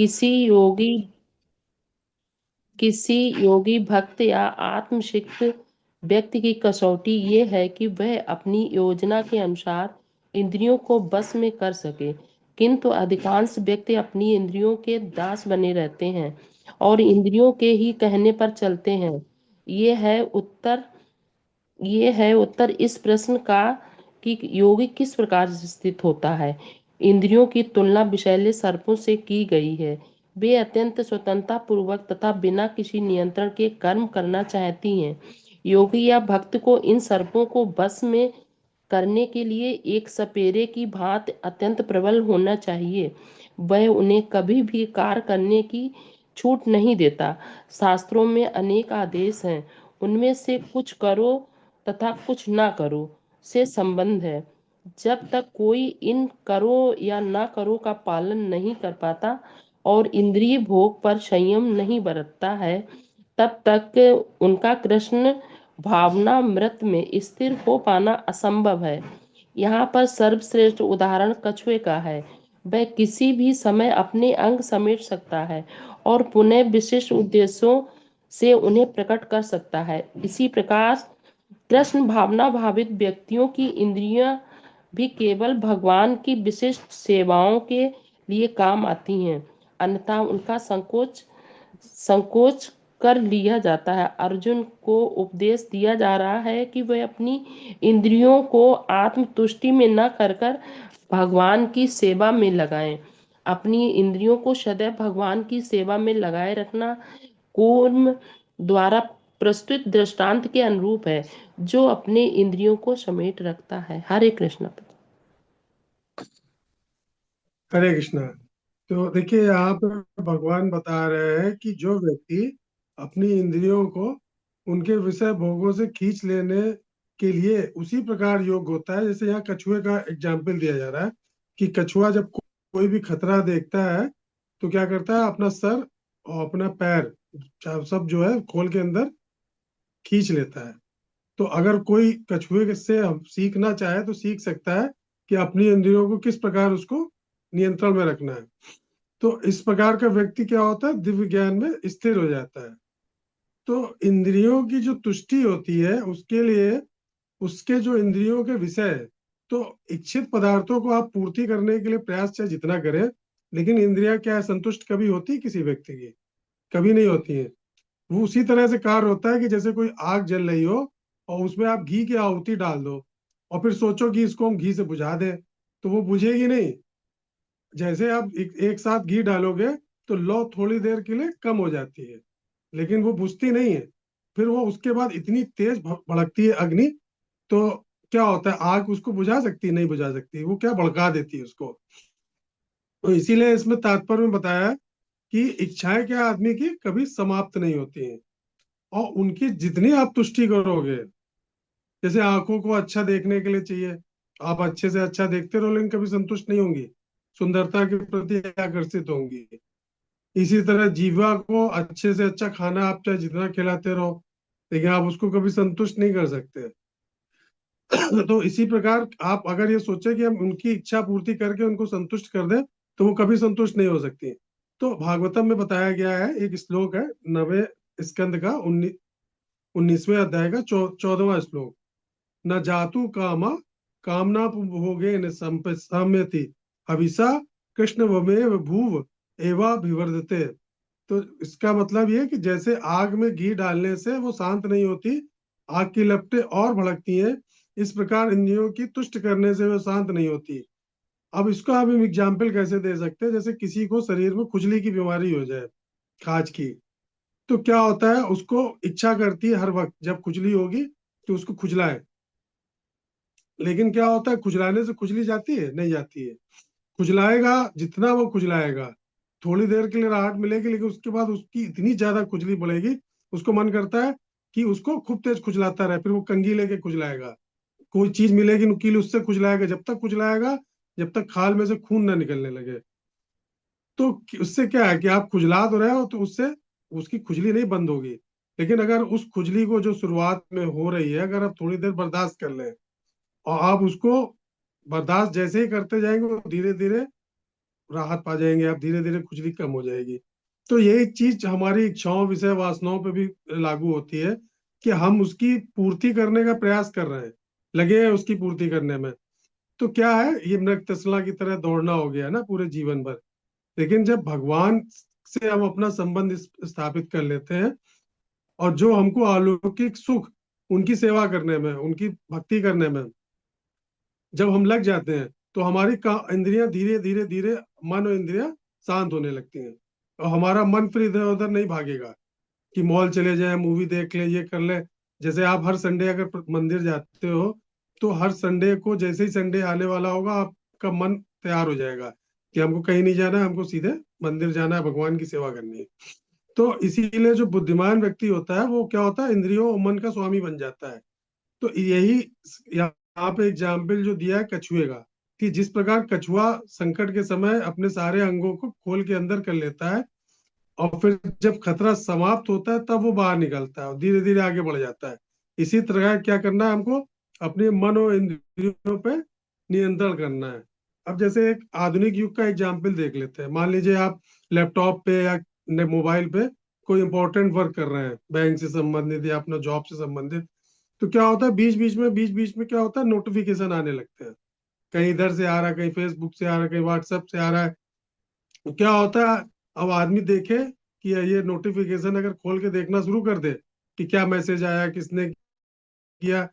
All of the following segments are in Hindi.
किसी योगी किसी योगी भक्त या आत्मसिक्त व्यक्ति की कसौटी ये है कि वह अपनी योजना के अनुसार इंद्रियों को बस में कर सके, किंतु अधिकांश व्यक्ति अपनी इंद्रियों के दास बने रहते हैं और इंद्रियों के ही कहने पर चलते हैं। ये है उत्तर ये है उत्तर इस प्रश्न का कि योगी किस प्रकार से स्थित होता है। इंद्रियों की तुलना विषैले सर्पों से की गई है। वे अत्यंत स्वतंत्रता पूर्वक तथा बिना किसी नियंत्रण के कर्म करना चाहती हैं। योगी या भक्त को इन सर्पों को बस में करने के लिए एक सपेरे की भांति अत्यंत प्रबल होना चाहिए। वह उन्हें कभी भी कार्य करने की छूट नहीं देता। शास्त्रों में अनेक आदेश हैं, उनमें से कुछ करो तथा कुछ ना करो से संबंध है। जब तक कोई इन करो या ना करो का पालन नहीं कर पाता और इंद्रिय भोग पर संयम नहीं बरतता है, तब तक उनका कृष्ण भावनामृत में स्थिर हो पाना असंभव है। यहाँ पर सर्वश्रेष्ठ उदाहरण कछुए का है। वह किसी भी समय अपने अंग समेट सकता है और पुनः विशिष्ट उद्देश्यों से उन्हें प्रकट कर सकता है। इसी प्रकार कृष्ण भावना भावित व्यक्तियों की इंद्रियां भी केवल भगवान की विशिष्ट सेवाओं के लिए काम आती हैं, अन्यथा उनका संकोच संकोच कर लिया जाता है। अर्जुन को उपदेश दिया जा रहा है कि वह अपनी इंद्रियों को आत्मतुष्टि में न कर कर भगवान की सेवा में लगाएं। अपनी इंद्रियों को सदैव भगवान की सेवा में लगाए रखना कूर्म द्वारा प्रस्तुत दृष्टांत के अनुरूप है, जो अपने इंद्रियों को समेट रखता है। हरे कृष्ण। हरे कृष्णा। तो देखिए यहाँ पे भगवान बता रहे हैं कि जो व्यक्ति अपनी इंद्रियों को उनके विषय भोगों से खींच लेने के लिए उसी प्रकार योग होता है, जैसे यहाँ कछुए का एग्जाम्पल दिया जा रहा है कि कछुआ जब कोई भी खतरा देखता है तो क्या करता है, अपना सर और अपना पैर सब जो है खोल के अंदर खींच लेता है। तो अगर कोई कछुए से हम सीखना चाहे तो सीख सकता है कि अपनी इंद्रियों को किस प्रकार उसको नियंत्रण में रखना है। तो इस प्रकार का व्यक्ति क्या होता है, दिव्य ज्ञान में स्थिर हो जाता है। तो इंद्रियों की जो तुष्टि होती है उसके लिए उसके जो इंद्रियों के विषय है, तो इच्छित पदार्थों को आप पूर्ति करने के लिए प्रयास चाहे जितना करें, लेकिन इंद्रियां क्या है, संतुष्ट कभी होती है किसी व्यक्ति की? कभी नहीं होती है। वो उसी तरह से कार्य होता है कि जैसे कोई आग जल रही हो और उसमें आप घी की आहुति डाल दो और फिर सोचो कि इसको हम घी से बुझा दें, तो वो बुझेगी नहीं। जैसे आप एक साथ घी डालोगे तो लौ थोड़ी देर के लिए कम हो जाती है, लेकिन वो बुझती नहीं है। फिर वो उसके बाद इतनी तेज भड़कती है अग्नि, तो क्या होता है, आग उसको बुझा सकती है? नहीं बुझा सकती, वो क्या भड़का देती है उसको। तो इसीलिए इसमें तात्पर्य में बताया है कि इच्छाएं क्या आदमी की कभी समाप्त नहीं होती हैं, और उनकी जितनी आप तुष्टि करोगे, जैसे आंखों को अच्छा देखने के लिए चाहिए, आप अच्छे से अच्छा देखते रहो लेकिन कभी संतुष्ट नहीं होंगी, सुंदरता के प्रति आकर्षित होंगी। इसी तरह जीवा को अच्छे से अच्छा खाना आप चाहे जितना खिलाते रहो, लेकिन आप उसको कभी संतुष्ट नहीं कर सकते। तो इसी प्रकार आप अगर ये सोचे कि हम उनकी इच्छा पूर्ति करके उनको संतुष्ट कर दें, तो वो कभी संतुष्ट नहीं हो सकती। तो भागवतम में बताया गया है, एक श्लोक है, 9वें स्कंद का 19वें अध्याय का 14वां श्लोक। न जातु कामा कामना भोगे न सम्यति हविषा कृष्ण वमेव भूव एवाभिवर्धते। तो इसका मतलब ये है कि जैसे आग में घी डालने से वो शांत नहीं होती, आग की लपटें और भड़कती हैं, इस प्रकार इंद्रियों की तुष्ट करने से वो शांत नहीं होती। अब इसको आप एग्जाम्पल कैसे दे सकते हैं, जैसे किसी को शरीर में खुजली की बीमारी हो जाए, खाज की, तो क्या होता है, उसको इच्छा करती है हर वक्त जब खुजली होगी तो उसको खुजलाए। लेकिन क्या होता है, खुजलाने से खुजली जाती है? नहीं जाती है। खुजलाएगा जितना वो खुजलाएगा, थोड़ी देर के लिए राहत मिलेगी, लेकिन उसके बाद उसकी इतनी ज्यादा खुजली बढ़ेगी, उसको मन करता है कि उसको खूब तेज खुजलाता रहे, फिर वो कंघी लेके खुजलाएगा। कोई चीज मिलेगी नुकीली, उससे खुजलाएगा, जब तक खुजलाएगा जब तक खाल में से खून ना निकलने लगे। तो उससे क्या है कि आप खुजला तो रहे हो, तो उससे उसकी खुजली नहीं बंद होगी। लेकिन अगर उस खुजली को जो शुरुआत में हो रही है, अगर आप थोड़ी देर बर्दाश्त कर लें और आप उसको बर्दाश्त जैसे ही करते जाएंगे, वो धीरे धीरे राहत पा जाएंगे आप, धीरे धीरे खुजली कम हो जाएगी। तो यही चीज हमारी इच्छाओं, विषय वासनाओं पे भी लागू होती है कि हम उसकी पूर्ति करने का प्रयास कर रहे हैं, लगे हैं उसकी पूर्ति करने में। तो क्या है, ये मृग तसला की तरह दौड़ना हो गया ना पूरे जीवन भर। लेकिन जब भगवान से हम अपना संबंध स्थापित कर लेते हैं, और जो हमको अलौकिक सुख उनकी सेवा करने में, उनकी भक्ति करने में जब हम लग जाते हैं, तो हमारी इंद्रियां धीरे धीरे धीरे, मन और इंद्रियां शांत होने लगती हैं। और हमारा मन फिर इधर उधर नहीं भागेगा कि मॉल चले जाए, मूवी देख ले, ये कर ले। जैसे आप हर संडे अगर मंदिर जाते हो, तो हर संडे को, जैसे ही संडे आने वाला होगा, आपका मन तैयार हो जाएगा कि हमको कहीं नहीं जाना है, हमको सीधे मंदिर जाना है, भगवान की सेवा करनी है। तो इसीलिए जो बुद्धिमान व्यक्ति होता है, वो क्या होता है, इंद्रियों और मन का स्वामी बन जाता है। तो यही यहाँ पे एग्जाम्पल जो दिया है कछुए का, कि जिस प्रकार कछुआ संकट के समय अपने सारे अंगों को खोल के अंदर कर लेता है, और फिर जब खतरा समाप्त होता है तब वो बाहर निकलता है और धीरे धीरे आगे बढ़ जाता है। इसी तरह क्या करना है हमको, अपने मन और इंद्रियों पे नियंत्रण करना है। अब जैसे एक आधुनिक युग का एग्जाम्पल देख लेते हैं। मान लीजिए आप लैपटॉप पे या मोबाइल पे कोई इंपॉर्टेंट वर्क कर रहे हैं, बैंक से संबंधित या अपना जॉब से संबंधित। तो क्या होता है, बीच बीच में क्या होता है, नोटिफिकेशन आने लगते हैं। कहीं इधर से आ रहा है, कहीं फेसबुक से आ रहा है, कहीं व्हाट्सएप से आ रहा है। तो क्या होता है, अब आदमी देखे कि ये नोटिफिकेशन अगर खोल के देखना शुरू कर दे कि क्या मैसेज आया, किसने किया,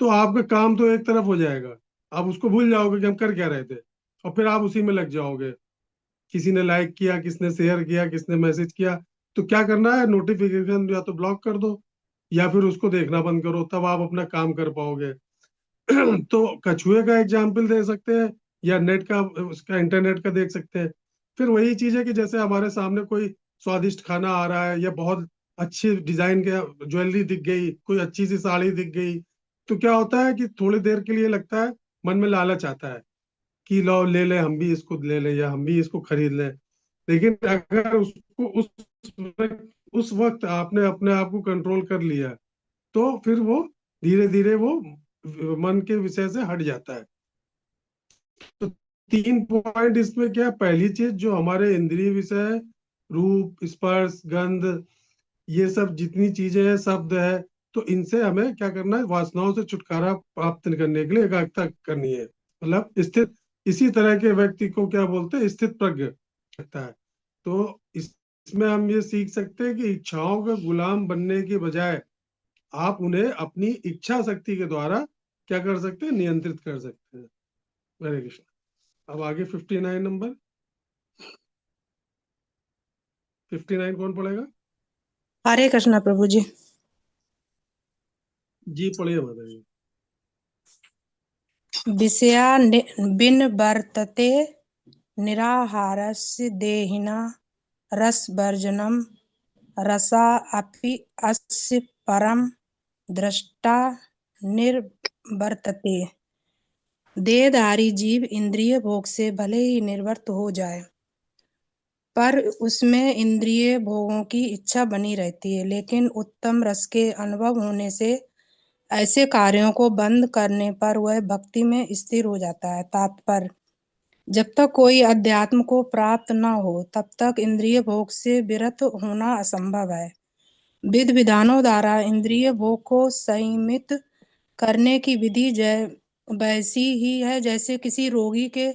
तो आपका काम तो एक तरफ हो जाएगा। आप उसको भूल जाओगे कि हम कर क्या रहे थे, और फिर आप उसी में लग जाओगे। किसी ने लाइक किया, किसने शेयर किया, किसने मैसेज किया। तो क्या करना है, नोटिफिकेशन या तो ब्लॉक कर दो, या फिर उसको देखना बंद करो, तब आप अपना काम कर पाओगे। तो कछुए का एग्जाम्पल दे सकते हैं, या नेट का, उसका इंटरनेट का देख सकते हैं। फिर वही चीज है कि जैसे हमारे सामने कोई स्वादिष्ट खाना आ रहा है, या बहुत अच्छी डिजाइन का ज्वेलरी दिख गई, कोई अच्छी सी साड़ी दिख गई, तो क्या होता है कि थोड़ी देर के लिए लगता है, मन में लालच आता है कि लो ले ले, हम भी इसको ले ले, या हम भी इसको खरीद लें। लेकिन अगर उसको उस वक्त आपने अपने आप को कंट्रोल कर लिया, तो फिर वो धीरे धीरे वो मन के विषय से हट जाता है। तो 3 पॉइंट इसमें क्या है, पहली चीज जो हमारे इंद्रिय विषय है, रूप, स्पर्श, गंध, ये सब जितनी चीजें हैं, शब्द है, तो इनसे हमें क्या करना है, वासनाओं से छुटकारा प्राप्त करने के लिए एकाग्रता करनी है, मतलब स्थित। इसी तरह के व्यक्ति को क्या बोलते हैं, स्थित प्रज्ञ लगता है। तो इसमें हम ये सीख सकते हैं कि इच्छाओं का गुलाम बनने के बजाय आप उन्हें अपनी इच्छा शक्ति के द्वारा क्या कर सकते हैं, नियंत्रित कर सकते हैं। हरे कृष्ण। अब आगे 59 नंबर। 59 कौन पढ़ेगा? हरे कृष्णा प्रभु जी। जी पढ़िए माता जी। विषया बिन वर्तते निराहारस्य देहिना रसवर्जनम रसा अपि अस्य परम दृष्टा निर्वर्तते। देहधारी जीव इंद्रिय भोग से भले ही निवृत्त हो जाए, पर उसमें इंद्रिय भोगों की इच्छा बनी रहती है। लेकिन उत्तम रस के अनुभव होने से ऐसे कार्यों को बंद करने पर वह भक्ति में स्थिर हो जाता है। तात्पर्य: जब तक कोई अध्यात्म को प्राप्त न हो, तब तक इंद्रिय भोग से विरत होना असंभव है। विधि विधानों द्वारा इंद्रिय भोग को संयमित करने की विधि वैसी ही है जैसे किसी रोगी के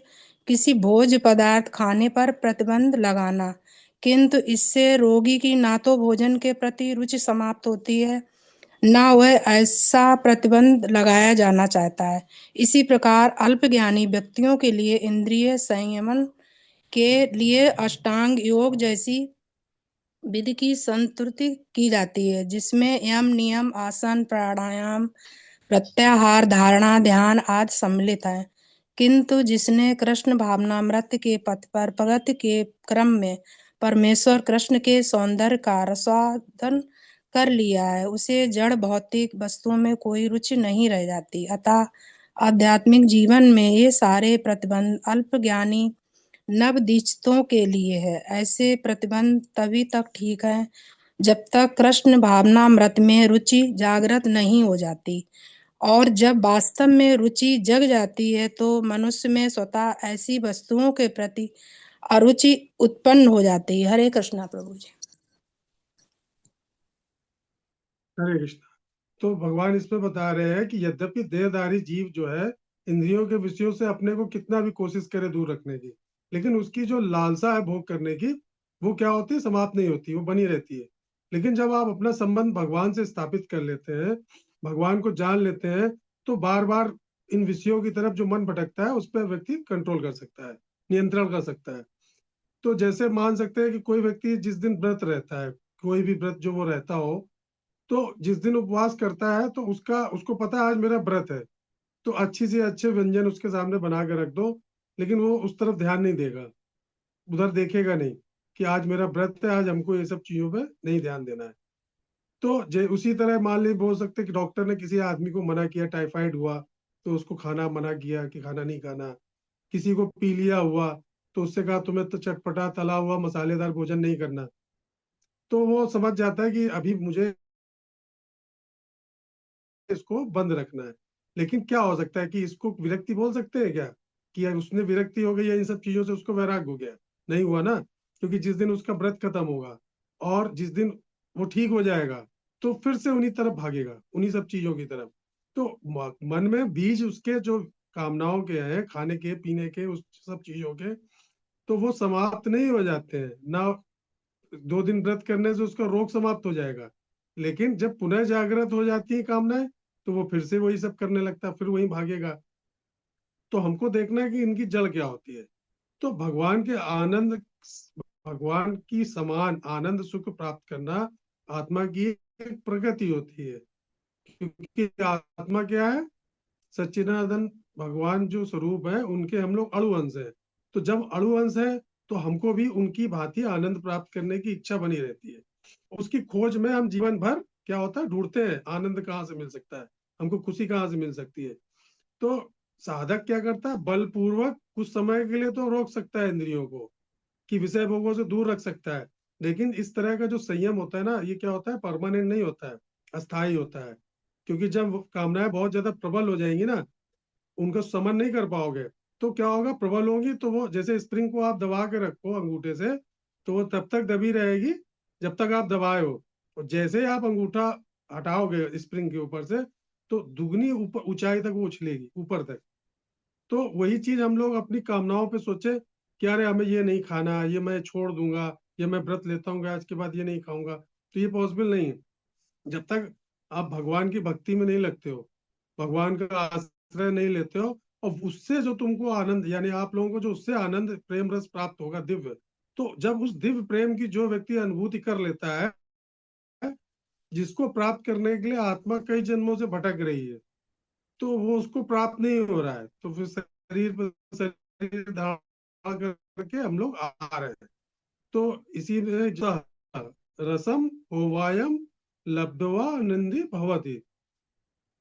किसी भोज्य पदार्थ खाने पर प्रतिबंध लगाना, किंतु इससे रोगी की ना तो भोजन के प्रति रुचि समाप्त होती है, ना वह ऐसा प्रतिबंध लगाया जाना चाहता है। इसी प्रकार अल्पज्ञानी व्यक्तियों के लिए इंद्रिय संयमन के लिए अष्टांग योग जैसी विधि की संस्तुति की जाती है, जिसमें यम, नियम, आसन, प्राणायाम, प्रत्याहार, धारणा, ध्यान आदि सम्मिलित है। किंतु जिसने कृष्ण भावनामृत के पथ पर प्रगति के क्रम में परमेश्वर कृष्ण के सौंदर्य का रसास्वादन कर लिया है, उसे जड़ भौतिक वस्तुओं में कोई रुचि नहीं रह जाती। अतः आध्यात्मिक जीवन में ये सारे प्रतिबंध अल्पज्ञानी नवदीक्षितों के लिए है। ऐसे प्रतिबंध तभी तक ठीक है जब तक कृष्ण भावनामृत में रुचि जागृत नहीं हो जाती, और जब वास्तव में रुचि जग जाती है तो मनुष्य में स्वतः ऐसी वस्तुओं के प्रति अरुचि उत्पन्न हो जाती है। हरे कृष्णा प्रभु जी। हरे कृष्ण। तो भगवान इसमें बता रहे हैं कि यद्यपि देहधारी जीव जो है इंद्रियों के विषयों से अपने को कितना भी कोशिश करे दूर रखने की, लेकिन उसकी जो लालसा है भोग करने की, वो क्या होती है, समाप्त नहीं होती, वो बनी रहती है। लेकिन जब आप अपना संबंध भगवान से स्थापित कर लेते हैं, भगवान को जान लेते हैं, तो बार बार इन विषयों की तरफ जो मन भटकता है उस पर व्यक्ति कंट्रोल कर सकता है, नियंत्रण कर सकता है। तो जैसे मान सकते हैं कि कोई व्यक्ति जिस दिन व्रत रहता है, कोई भी व्रत जो वो रहता हो, तो जिस दिन उपवास करता है तो उसको पता है आज मेरा व्रत है, तो अच्छी से अच्छे व्यंजन उसके सामने बना के रख दो, लेकिन वो उस तरफ ध्यान नहीं देगा, उधर देखेगा नहीं कि आज मेरा व्रत है, आज हमको ये सब चीजों पे नहीं ध्यान देना है। तो उसी तरह मान ली बोल सकते कि डॉक्टर ने किसी आदमी को मना किया, टाइफाइड हुआ तो उसको खाना मना किया कि खाना नहीं खाना, किसी को पीलिया हुआ तो उससे कहा तुम्हें तो चटपटा तला हुआ मसालेदार भोजन नहीं करना, तो वो समझ जाता है कि अभी मुझे इसको बंद रखना है। लेकिन क्या हो सकता है कि इसको विरक्ति बोल सकते हैं क्या, कि यार उसने विरक्ति हो गई या इन सब चीजों से उसको वैराग हो गया? नहीं हुआ ना, क्योंकि जिस दिन उसका व्रत खत्म होगा और जिस दिन वो ठीक हो जाएगा, तो फिर से उन्हीं तरफ भागेगा, उन्हीं सब चीजों की तरफ। तो मन में बीज उसके जो कामनाओं के हैं, खाने के पीने के, उस सब चीजों के, तो वो समाप्त नहीं हो जाते हैं ना। 2 दिन व्रत करने से उसका रोग समाप्त हो जाएगा, लेकिन जब पुनः जागृत हो जाती है कामनाएं, तो वो फिर से वही सब करने लगता है, फिर वही भागेगा। तो हमको देखना है कि इनकी जड़ क्या होती है। तो भगवान के आनंद, भगवान की समान आनंद सुख प्राप्त करना आत्मा की एक प्रगति होती है। क्योंकि आत्मा क्या है, सच्चिदानंद भगवान जो स्वरूप है उनके हम लोग अणु अंश है। तो जब अणु अंश है तो हमको भी उनकी भांति आनंद प्राप्त करने की इच्छा बनी रहती है। उसकी खोज में हम जीवन भर क्या होता है, ढूंढते हैं आनंद कहाँ से मिल सकता है, हमको खुशी कहाँ से मिल सकती है। तो साधक क्या करता है, बलपूर्वक कुछ समय के लिए तो रोक सकता है इंद्रियों को, कि विषय भोगों से दूर रख सकता है। लेकिन इस तरह का जो संयम होता है ना, ये क्या होता है, परमानेंट नहीं होता है, अस्थायी होता है। क्योंकि जब कामनाएं बहुत ज्यादा प्रबल हो जाएंगी ना, उनका समन नहीं कर पाओगे, तो क्या होगा, प्रबल होगी तो वो जैसे स्प्रिंग को आप दबा के रखो अंगूठे से, तो वो तब तक दबी रहेगी जब तक आप दबाए हो। और जैसे ही आप अंगूठा हटाओगे स्प्रिंग के ऊपर से, तो दुगनी ऊपर ऊंचाई तक वो उछलेगी ऊपर तक। तो वही चीज हम लोग अपनी कामनाओं पे सोचे कि अरे हमें ये नहीं खाना, ये मैं छोड़ दूंगा, ये मैं व्रत लेता हूँ आज के बाद ये नहीं खाऊंगा, तो ये पॉसिबल नहीं है जब तक आप भगवान की भक्ति में नहीं लगते हो, भगवान का आश्रय नहीं लेते हो। और उससे जो तुमको आनंद, यानी आप लोगों को जो उससे आनंद प्रेम रस प्राप्त होगा दिव्य, तो जब उस दिव्य प्रेम की जो व्यक्ति अनुभूति कर लेता है, जिसको प्राप्त करने के लिए आत्मा कई जन्मों से भटक रही है, तो वो उसको प्राप्त नहीं हो रहा है, तो फिर शरीर पर शरीर धारण करके हम लोग आ रहे हैं। तो इसी में जो रसम होवायम लब्धवा आनंदी भवति,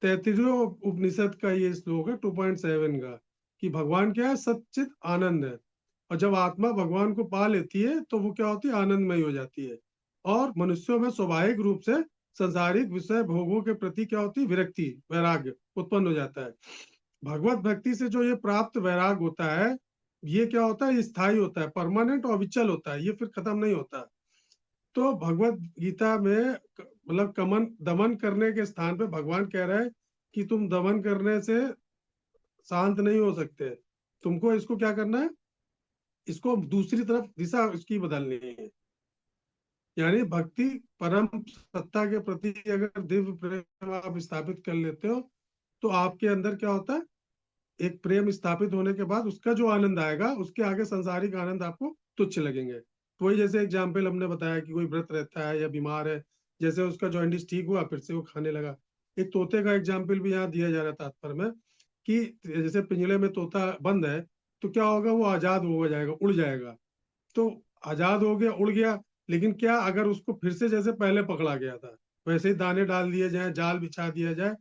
33वें उपनिषद का ये श्लोक है 2.7 का, कि भगवान क्या है, सच्चित आनंद है। और जब आत्मा भगवान को पा लेती है तो वो क्या होती है, आनंदमय हो जाती है। और मनुष्यों में स्वाभाविक रूप से संसारिक विषय भोगों के प्रति क्या होती है, विरक्ति, वैराग्य उत्पन्न हो जाता है। भगवत भक्ति से जो ये प्राप्त वैराग होता है, ये क्या होता है, स्थायी होता है, परमानेंट और अविचल होता है, ये फिर खत्म नहीं होता। तो भगवत गीता में मतलब कमन दमन करने के स्थान पे भगवान कह रहे हैं कि तुम दमन करने से शांत नहीं हो सकते, तुमको इसको क्या करना है, इसको दूसरी तरफ दिशा इसकी बदलनी है। यानी भक्ति परम सत्ता के प्रति अगर दिव्य प्रेम आप स्थापित कर लेते हो, तो आपके अंदर क्या होता है, एक प्रेम स्थापित होने के बाद उसका जो आनंद आएगा, उसके आगे सांसारिक आनंद आपको तुच्छ लगेंगे। तो वही जैसे एग्जाम्पल हमने बताया कि कोई व्रत रहता है या बीमार है, जैसे उसका जॉइंटिस ठीक हुआ फिर से वो खाने लगा। एक तोते का एग्जाम्पल भी यहाँ दिया जा रहा था तात्पर्य में, कि जैसे पिंजरे में तोता बंद है, तो क्या होगा, वो आजाद हो जाएगा, उड़ जाएगा। तो आजाद हो गया, उड़ गया, लेकिन क्या अगर उसको फिर से जैसे पहले पकड़ा गया था वैसे ही दाने डाल दिए जाए, जाल बिछा दिया जाए,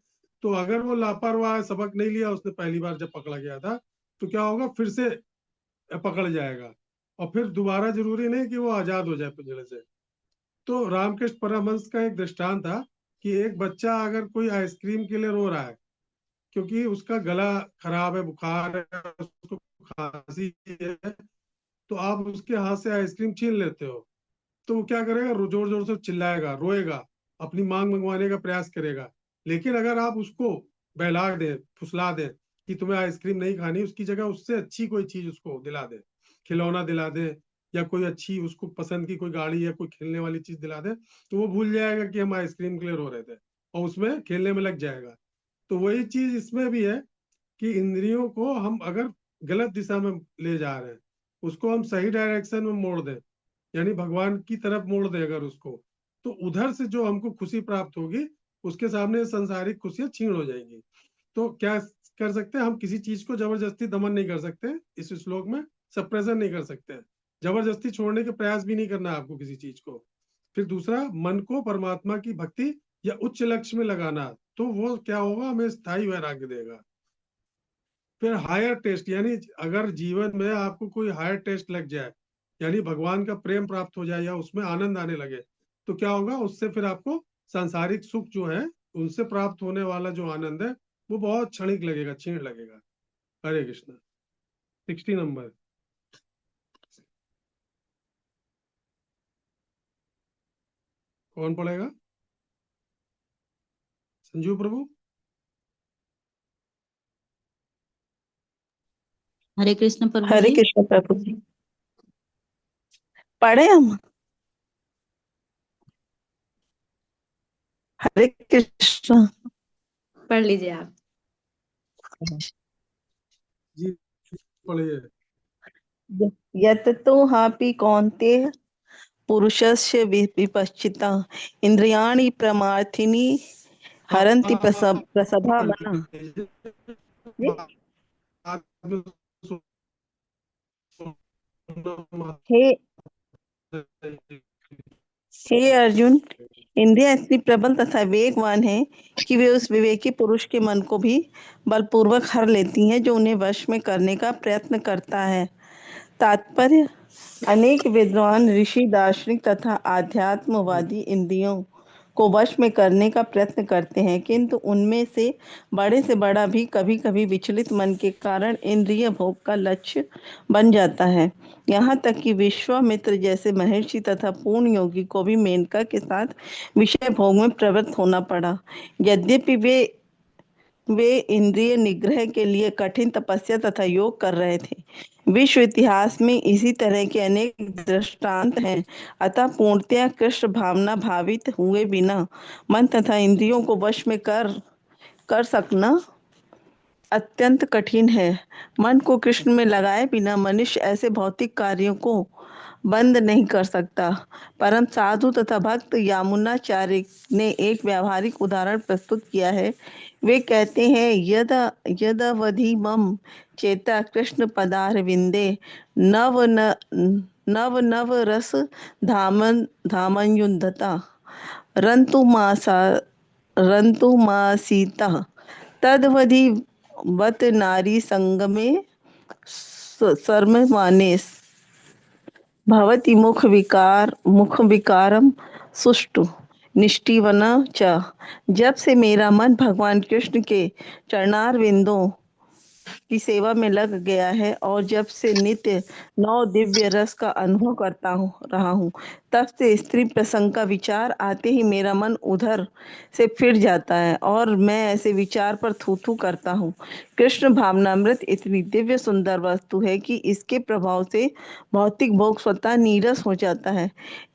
तो अगर वो लापरवाह, सबक नहीं लिया उसने पहली बार जब पकड़ा गया था, तो क्या होगा, फिर से पकड़ जाएगा। और फिर दोबारा जरूरी नहीं कि वो आजाद हो जाए पिंजरे से। तो रामकृष्ण परमहंस का एक दृष्टांत था कि एक बच्चा अगर कोई आइसक्रीम के लिए रो रहा है, क्योंकि उसका गला खराब है, बुखार है, उसको खांसी है, तो आप उसके हाथ से आइसक्रीम छीन लेते हो, तो वो क्या करेगा, जोर जोर से चिल्लाएगा, रोएगा, अपनी मांग मंगवाने का प्रयास करेगा। लेकिन अगर आप उसको बहला दें, फुसला दें कि तुम्हें आइसक्रीम नहीं खानी, उसकी जगह उससे अच्छी कोई चीज उसको दिला दें, खिलौना दिला दें, या कोई अच्छी उसको पसंद की कोई गाड़ी या कोई खेलने वाली चीज दिला दें, तो वो भूल जाएगा कि हम आइसक्रीम के लिए रो रहे थे और उसमें खेलने में लग जाएगा। तो वही चीज इसमें भी है कि इंद्रियों को हम अगर गलत दिशा में ले जा रहे हैं, उसको हम सही डायरेक्शन में मोड़ दें, यानी भगवान की तरफ मोड़ दे अगर उसको, तो उधर से जो हमको खुशी प्राप्त होगी, उसके सामने सांसारिक खुशियां छीन हो जाएंगी। तो क्या कर सकते हैं हम, किसी चीज को जबरदस्ती दमन नहीं कर सकते इस श्लोक में, सप्रेशन नहीं कर सकते, जबरदस्ती छोड़ने के प्रयास भी नहीं करना है आपको किसी चीज को। फिर दूसरा, मन को परमात्मा की भक्ति या उच्च लक्ष्य में लगाना, तो वो क्या होगा, हमें स्थायी वैराग्य देगा। फिर हायर टेस्ट, यानी अगर जीवन में आपको कोई हायर टेस्ट लग जाए, यानी भगवान का प्रेम प्राप्त हो जाए या उसमें आनंद आने लगे, तो क्या होगा, उससे फिर आपको सांसारिक सुख जो है, उनसे प्राप्त होने वाला जो आनंद है, वो बहुत क्षणिक लगेगा, क्षीण लगेगा। हरे कृष्ण। 60 नंबर। कौन पढ़ेगा? संजीव प्रभु। हरे कृष्ण प्रभु हरे जी। कृष्ण प्रभु जी। पढ़े हम। हरे कृष्ण। पढ़ लीजिए आप। जी पढ़िए। यत तो हापि कौन्तेय पुरुषस्य विपश्चिता इंद्रियाणि प्रमाथिनी हरन्ति प्रसभा मना। हे हे अर्जुन, इंद्रियां इतनी प्रबल तथा वेगवान हैं कि वे उस विवेकी पुरुष के मन को भी बलपूर्वक हर लेती हैं जो उन्हें वश में करने का प्रयत्न करता है। तात्पर्य, अनेक विद्वान ऋषि, दार्शनिक तथा आध्यात्मवादी इंद्रियों को वश में करने का प्रयत्न करते हैं, किंतु उनमें से बड़ा भी कभी कभी विचलित मन के कारण इंद्रिय भोग का लक्ष्य बन जाता है। यहाँ तक कि विश्वामित्र जैसे महर्षि तथा पूर्ण योगी को भी मेनका के साथ विषय भोग में प्रवृत्त होना पड़ा। यद्यपि वे इंद्रिय निग्रह के लिए कठिन तपस्या तथा योग कर रहे थे। विश्व इतिहास में इसी तरह के अनेक दृष्टांत हैं। अतः पूर्णतया कृष्ण भावना भावित हुए बिना मन तथा इंद्रियों को वश में कर सकना अत्यंत कठिन है। मन को कृष्ण में लगाए बिना मनुष्य ऐसे भौतिक कार्यों को बंद नहीं कर सकता। परम साधु तथा भक्त यामुनाचार्य ने एक व्यावहारिक उदाहरण प्रस्तुत किया है। वे कहते हैं, यदा यदवधि मम चेता कृष्ण पदारविंदे नव नव नव रस धामयुंधता रंतु मासा रंतु मासीता तदवधि वत नारी संगमे सर्वमाने भवति मुख विकारम सुष्टु निष्ठीवना च। जब से मेरा मन भगवान कृष्ण के चरणारविंदों की सेवा में लग गया है और जब से नित्य नौ दिव्य रस का अनुभव रहा हूँ, तब से स्त्री प्रसंग का विचार आते ही मेरा मन उधर से फिर जाता है और मैं ऐसे विचार पर थू थू करता हूँ। कृष्ण भावनामृत इतनी दिव्य सुंदर वस्तु है कि इसके प्रभाव से भौतिक भोग स्वतः नीरस हो जाता है।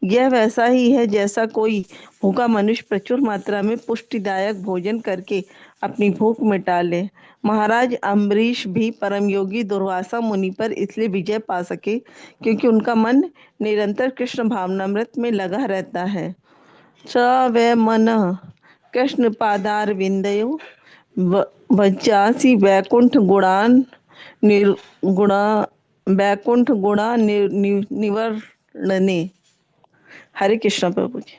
यह वैसा ही है जैसा कोई भूखा मनुष्य प्रचुर मात्रा में पुष्टिदायक भोजन करके अपनी भूख मिटा ले। महाराज अम्बरीश भी परम योगी दुर्वासा मुनि पर इसलिए विजय पा सके क्योंकि उनका मन निरंतर कृष्ण भावनामृत में लगा रहता है। स वे मन कृष्ण पादार विंदयो वज्जासी वैकुंठ गुणान निर्गुणा वैकुंठ गुणा निवर्णने। हरे कृष्ण प्रभु जी।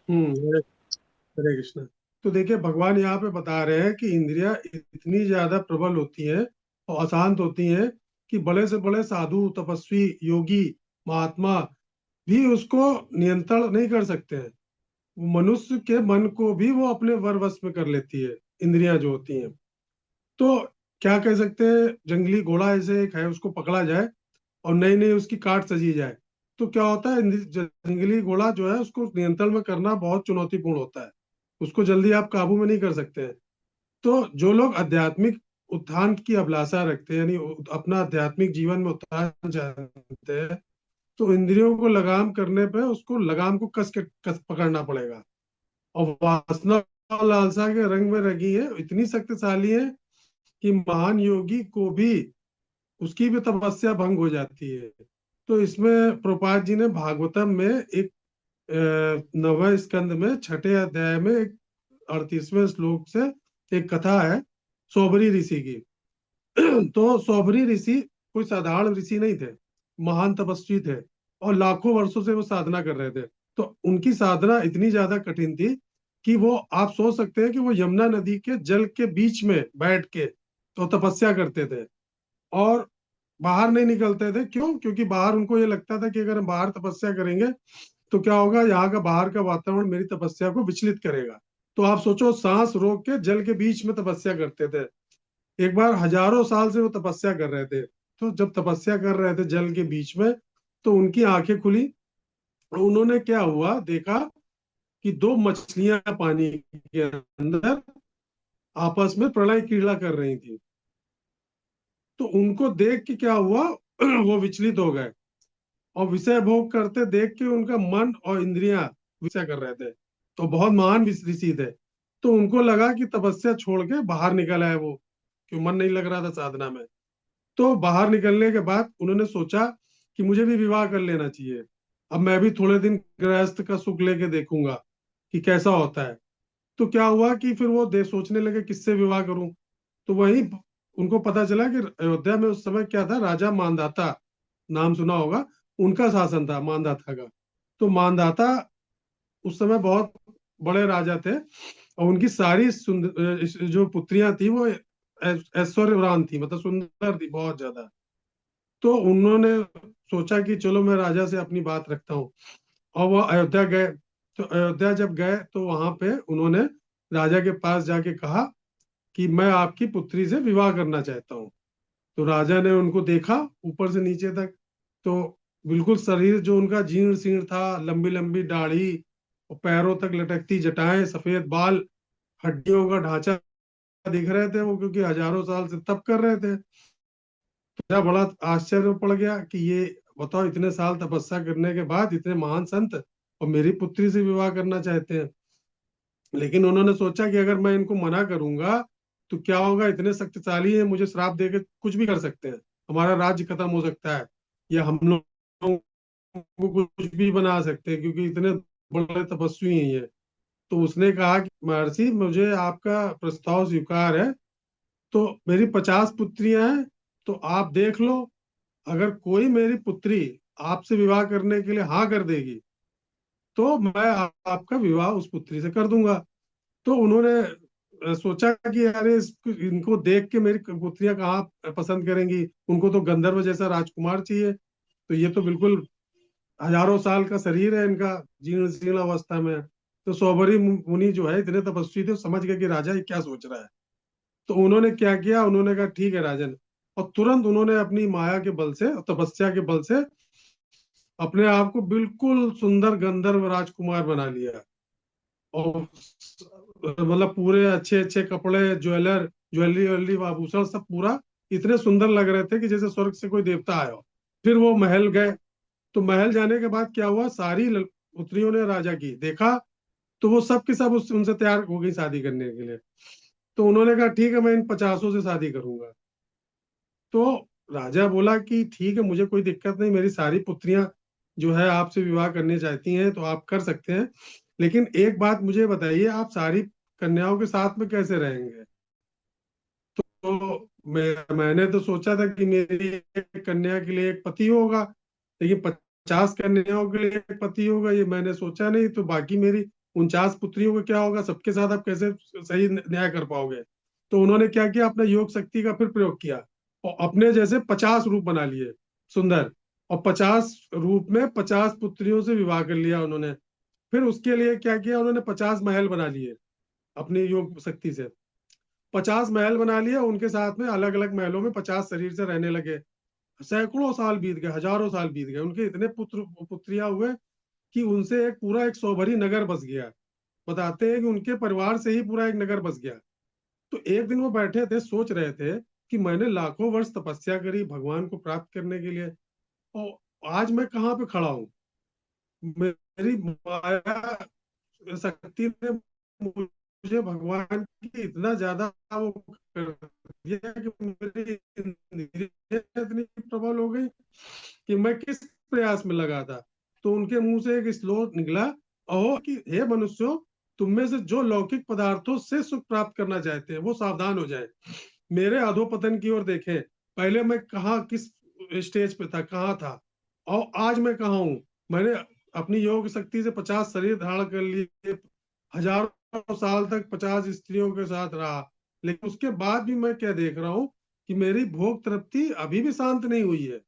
हरे हरे कृष्ण। तो देखिए, भगवान यहाँ पे बता रहे हैं कि इंद्रियां इतनी ज्यादा प्रबल होती हैं और अशांत होती हैं कि बड़े से बड़े साधु, तपस्वी, योगी, महात्मा भी उसको नियंत्रण नहीं कर सकते हैं। मनुष्य के मन को भी वो अपने वश में कर लेती है, इंद्रियां जो होती हैं। तो क्या कह सकते हैं, जंगली घोड़ा ऐसे एक है, उसको पकड़ा जाए और नई नई उसकी काट सजी जाए, तो क्या होता है, जंगली घोड़ा जो है उसको नियंत्रण में करना बहुत चुनौतीपूर्ण होता है, उसको जल्दी आप काबू में नहीं कर सकते हैं। तो जो लोग आध्यात्मिक उत्थान की अभिलाषा रखते हैं, यानी अपना आध्यात्मिक जीवन में उत्थान चाहते हैं, तो इंद्रियों को लगाम करने पे उसको लगाम को कस पकड़ना पड़ेगा। और वासना और लालसा के रंग में रंगी है, इतनी शक्तिशाली है कि महान योगी को भी उसकी भी तपस्या भंग हो जाती है। तो इसमें प्रभुपाद जी ने भागवतम में एक 9वें स्कंद में 6ठे अध्याय में एक 38वें श्लोक से एक कथा है सौबरी ऋषि की। तो सौबरी ऋषि कोई साधारण ऋषि नहीं थे, महान तपस्वी थे, और लाखों वर्षों से वो साधना कर रहे थे। तो उनकी साधना इतनी ज्यादा कठिन थी कि वो, आप सोच सकते हैं कि वो यमुना नदी के जल के बीच में बैठ के तो तपस्या करते थे, और बाहर नहीं निकलते थे। क्यों? क्योंकि बाहर उनको ये लगता था कि अगर हम बाहर तपस्या करेंगे तो क्या होगा, यहाँ का बाहर का वातावरण मेरी तपस्या को विचलित करेगा। तो आप सोचो, सांस रोक के जल के बीच में तपस्या करते थे। एक बार हजारों साल से वो तपस्या कर रहे थे। तो जब तपस्या कर रहे थे जल के बीच में, तो उनकी आंखें खुली और उन्होंने क्या हुआ देखा कि दो मछलियां पानी के अंदर आपस में प्रणय क्रीड़ा कर रही थी। तो उनको देख के क्या हुआ, वो विचलित हो गए, और विषय भोग करते देख के उनका मन और इंद्रियां विषय कर रहे थे। तो बहुत महान ऋषि थे। तो उनको लगा कि तपस्या छोड़ के बाहर निकल आए वो, क्यों मन नहीं लग रहा था साधना में। तो बाहर निकलने के बाद उन्होंने सोचा कि मुझे भी विवाह कर लेना चाहिए, अब मैं भी थोड़े दिन गृहस्थ का सुख लेके देखूंगा कि कैसा होता है। तो क्या हुआ कि फिर वो सोचने लगे किससे विवाह करूं। तो वही उनको पता चला कि अयोध्या में उस समय क्या था, राजा मानधाता, नाम सुना होगा, उनका शासन था मानधाता का। तो मानधाता उस समय बहुत बड़े राजा थे, और उनकी सारी जो पुत्रियां थी वो ऐश्वर्यवान थी, मतलब सुंदर थी बहुत ज्यादा। तो उन्होंने सोचा कि चलो मैं राजा से अपनी बात रखता हूँ, और वो अयोध्या गए। तो अयोध्या जब गए तो वहां पे उन्होंने राजा के पास जाके कहा कि मैं आपकी पुत्री से विवाह करना चाहता हूँ। तो राजा ने उनको देखा ऊपर से नीचे तक, तो बिल्कुल शरीर जो उनका जीर्ण शीर्ण था, लंबी लंबी दाढ़ी और पैरों तक लटकती जटाएं, सफेद बाल, हड्डियों का ढांचा दिख रहे थे वो, क्योंकि हजारों साल से तप कर रहे थे। तो मेरा बड़ा आश्चर्य पड़ गया कि ये बताओ, इतने साल तपस्या करने के बाद इतने महान संत और मेरी पुत्री से विवाह करना चाहते हैं। लेकिन उन्होंने सोचा कि अगर मैं इनको मना करूंगा तो क्या होगा, इतने शक्तिशाली है, मुझे श्राप देके कुछ भी कर सकते हैं, हमारा राज्य खत्म हो सकता है, या हम लोग को कुछ भी बना सकते हैं, क्योंकि इतने बड़े तपस्वी हैं ये। तो उसने कहा कि महर्षि, मुझे आपका प्रस्ताव स्वीकार है। तो मेरी 50 पुत्रियां हैं, तो आप देख लो, अगर कोई मेरी पुत्री आपसे विवाह करने के लिए हाँ कर देगी तो मैं आपका विवाह उस पुत्री से कर दूंगा। तो उन्होंने सोचा कि अरे इनको देख के मेरी पुत्रियां कहाँ पसंद करेंगी, उनको तो गंधर्व जैसा राजकुमार चाहिए। तो ये तो बिल्कुल हजारों साल का शरीर है इनका, जीर्ण शीर्ण अवस्था में। तो सौबरी मुनि जो है इतने तपस्वी थे, समझ गए कि राजा ये क्या सोच रहा है। तो उन्होंने क्या किया, उन्होंने कहा ठीक है राजन, और तुरंत उन्होंने अपनी माया के बल से, तपस्या के बल से अपने आप को बिल्कुल सुंदर गंधर्व राजकुमार बना लिया। और मतलब पूरे अच्छे अच्छे कपड़े, ज्वेलरी वैलरी आभूषण सब पूरा इतने सुंदर लग रहे थे कि जैसे स्वर्ग से कोई देवता आया हो। फिर वो महल गए। तो महल जाने के बाद क्या हुआ, सारी पुत्रियों ने राजा की देखा, तो वो सब की सब उनसे तैयार हो गई शादी करने के लिए। तो उन्होंने कहा ठीक है, मैं इन 50 से शादी करूंगा। तो राजा बोला कि ठीक है, मुझे कोई दिक्कत नहीं, मेरी सारी पुत्रियां जो है आपसे विवाह करने चाहती हैं तो आप कर सकते हैं, लेकिन एक बात मुझे बताइए, आप सारी कन्याओं के साथ में कैसे रहेंगे। तो मैंने तो सोचा था कि मेरी एक कन्या के लिए एक पति होगा, लेकिन 50 कन्याओं के लिए एक पति होगा ये मैंने सोचा नहीं। तो बाकी मेरी 49 पुत्रियों का क्या होगा, सबके साथ आप कैसे सही न्याय कर पाओगे। तो उन्होंने क्या किया, अपना योग शक्ति का फिर प्रयोग किया, और अपने जैसे 50 रूप बना लिए सुंदर, और 50 रूप में 50 पुत्रियों से विवाह कर लिया उन्होंने। फिर उसके लिए क्या किया, उन्होंने 50 महल बना लिए अपनी योग शक्ति से। 50 महल बना लिया, उनके साथ में अलग अलग महलों में 50 शरीर से रहने लगे, सैकड़ों साल बीत गए, हजारों साल बीत गए, उनके इतने पुत्र पुत्रियां हुए कि उनसे एक पूरा एक सौभरी नगर बस गया। बताते हैं कि उनके परिवार से ही पूरा एक नगर बस गया। तो एक दिन वो बैठे थे, सोच रहे थे कि मैंने लाखों वर्ष तपस्या करी भगवान को प्राप्त करने के लिए, और आज मैं कहाँ पे खड़ा हूँ। मेरी माया शक्ति ने मुझे भगवान की इतना ज्यादा वो कर दिया कि मेरी इंद्रियां इतनी प्रबल हो गई कि मैं किस प्रयास में लगा था। तो उनके मुंह से एक श्लोक निकला, अहो कि हे मनुष्यों, तुम में से जो लौकिक पदार्थों से सुख प्राप्त करना चाहते हैं वो सावधान हो जाए, मेरे अधोपतन की ओर देखें। पहले मैं कहा किस स्टेज पे था, कहाँ था, और आज मैं कहाँ हूँ। मैंने अपनी योग शक्ति से 50 शरीर धारण कर लिए, हजारों साल तक 50 स्त्रियों के साथ रहा, लेकिन उसके बाद भी मैं क्या देख रहा हूँ कि मेरी भोग तृप्ति अभी भी शांत नहीं हुई है।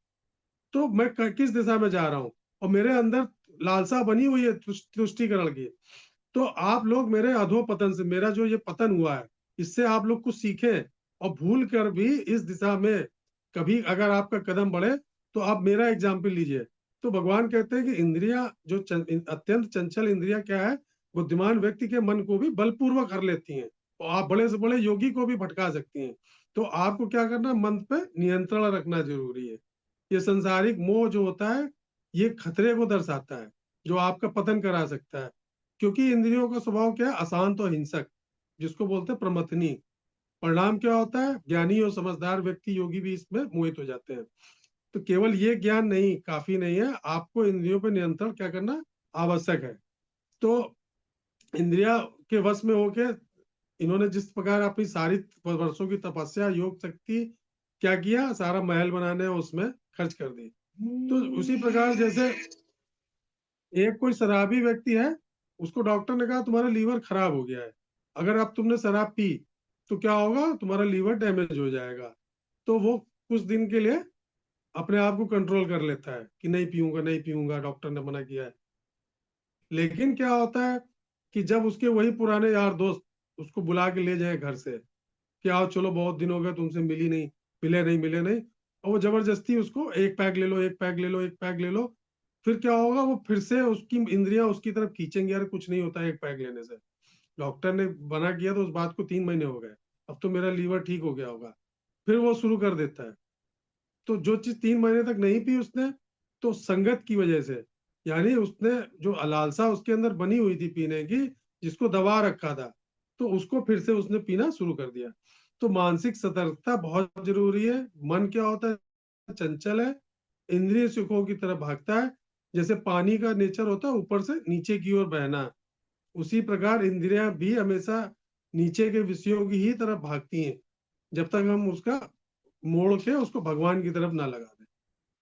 तो मैं किस दिशा में जा रहा हूँ, और मेरे अंदर लालसा बनी हुई है तुष्टिकरण की। तो आप लोग मेरे अधोपतन से, मेरा जो ये पतन हुआ है, इससे आप लोग कुछ सीखें, और भूल कर भी इस दिशा में कभी अगर आपका कदम बढ़े तो आप मेरा एग्जाम्पल लीजिए। तो भगवान कहते हैं कि इंद्रियां जो अत्यंत चंचल इंद्रियां क्या है, बुद्धिमान व्यक्ति के मन को भी बलपूर्वक कर लेती हैं, और आप बड़े से बड़े योगी को भी भटका सकती हैं। तो आपको क्या करना, मन पे नियंत्रण रखना जरूरी है। ये संसारिक मोह जो होता है, ये खतरे को दर्शाता है, जो आपका पतन करा सकता है। क्योंकि इंद्रियों का स्वभाव क्या है, अशांत और हिंसक, जिसको बोलते हैं प्रमथनी। परिणाम क्या होता है, ज्ञानी और समझदार व्यक्ति, योगी भी इसमें मोहित हो जाते हैं। तो केवल ये ज्ञान नहीं काफी नहीं है, आपको इंद्रियों पर नियंत्रण क्या करना आवश्यक है। तो इंद्रिया के वश में होके इन्होंने जिस प्रकार अपनी सारी वर्षों की तपस्या योग शक्ति क्या किया, सारा महल बनाने उसमें खर्च कर दी। तो उसी प्रकार जैसे एक कोई शराबी व्यक्ति है, उसको डॉक्टर ने कहा तुम्हारा लीवर खराब हो गया है, अगर अब तुमने शराब पी तो क्या होगा, तुम्हारा लीवर डैमेज हो जाएगा। तो वो कुछ दिन के लिए अपने आप को कंट्रोल कर लेता है कि नहीं पीऊंगा नहीं पीऊंगा, डॉक्टर ने मना किया है। लेकिन क्या होता है कि जब उसके वही पुराने यार दोस्त उसको बुला के ले जाए घर से कि आओ चलो बहुत दिन हो गए तुमसे मिली नहीं, मिले नहीं मिले नहीं, और वो जबरदस्ती उसको एक पैक ले लो एक पैक ले लो एक पैक ले लो, फिर क्या होगा, वो फिर से उसकी इंद्रियां उसकी तरफ खींचेंगे, यार कुछ नहीं होता है एक पैक लेने से, डॉक्टर ने मना किया तो उस बात को 3 महीने हो गए, अब तो मेरा लीवर ठीक हो गया होगा, फिर वो शुरू कर देता है। तो जो चीज 3 महीने तक नहीं पी उसने, तो संगत की वजह से, यानी उसने जो लालसा उसके अंदर बनी हुई थी पीने की, जिसको दबा रखा था, तो उसको फिर से उसने पीना शुरू कर दिया। तो मानसिक सतर्कता बहुत जरूरी है। मन क्या होता है, चंचल है, इंद्रिय सुखों की तरफ भागता है। जैसे पानी का नेचर होता है ऊपर से नीचे की ओर बहना, उसी प्रकार इंद्रियां भी हमेशा नीचे के विषयों की ही तरफ भागती हैं, जब तक हम उसका मोड़ के उसको भगवान की तरफ ना लगा दें।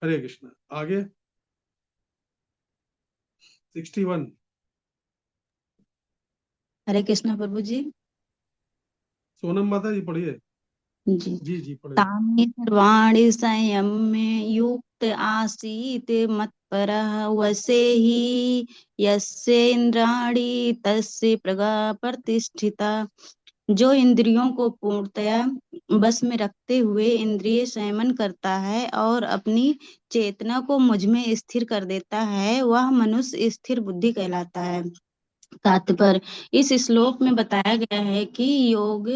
हरे कृष्णा। आगे 61। हरे कृष्ण प्रभु जी। सोनम माता जी पढ़िए। जी। जी जी पढ़िए। तानि सर्वाणि संयम्य युक्त आसीत् मत्परः वसेहि यस्य इंद्राणि तस्य प्रगा प्रतिष्ठिता। जो इंद्रियों को पूर्णतया बस में रखते हुए इंद्रिय संयमन करता है और अपनी चेतना को मुझ में स्थिर कर देता है, वह मनुष्य स्थिर बुद्धि कहलाता है। तात्पर्य, इस श्लोक में बताया गया है कि योग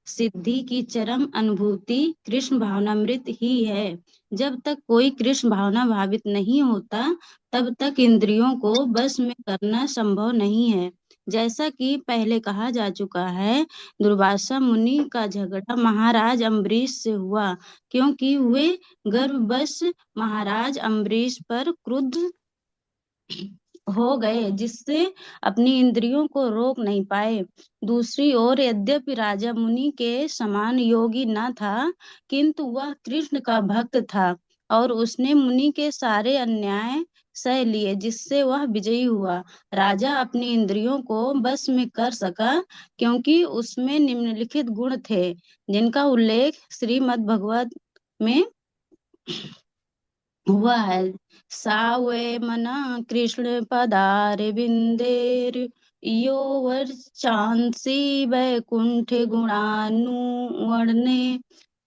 सिद्धि की चरम अनुभूति कृष्ण भावनामृत ही है। जब तक कोई कृष्ण भावना भावित नहीं होता, तब तक इंद्रियों को बस में करना संभव नहीं है। जैसा कि पहले कहा जा चुका है, दुर्वासा मुनि का झगड़ा महाराज अम्बरीश से हुआ, क्योंकि वे गर्ववश महाराज अम्बरीश पर क्रुद्ध हो गए, जिससे अपनी इंद्रियों को रोक नहीं पाए। दूसरी ओर यद्यपि राजा मुनि के समान योगी न था, किंतु वह कृष्ण का भक्त था और उसने मुनि के सारे अन्याय सह लिए, जिससे वह विजयी हुआ। राजा अपनी इंद्रियों को बस में कर सका क्योंकि उसमें निम्नलिखित गुण थे, जिनका उल्लेख श्रीमद् भगवत में हुआ है। सावे मना कृष्ण पदारविंदेर यो वर्चांसी वैकुंठ गुणानुवर्णे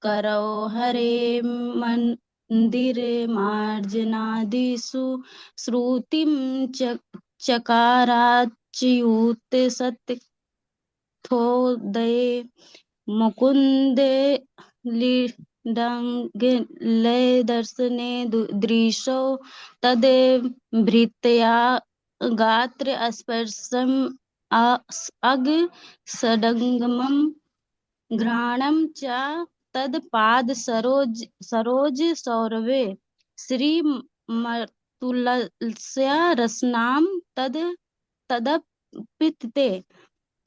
करो हरे मन मन्दिरे मार्जनादिषु श्रुतिं चकाराच्युत सत्थोदये मुकुन्दे लीडाङ्गले दर्शने दृशौ तद्भृत्या गात्र स्पर्शम् अग सडङ्गमं घ्राणं च तत्पाद सरोज सौरभे श्रीमतुलस्या रसनां तदपिते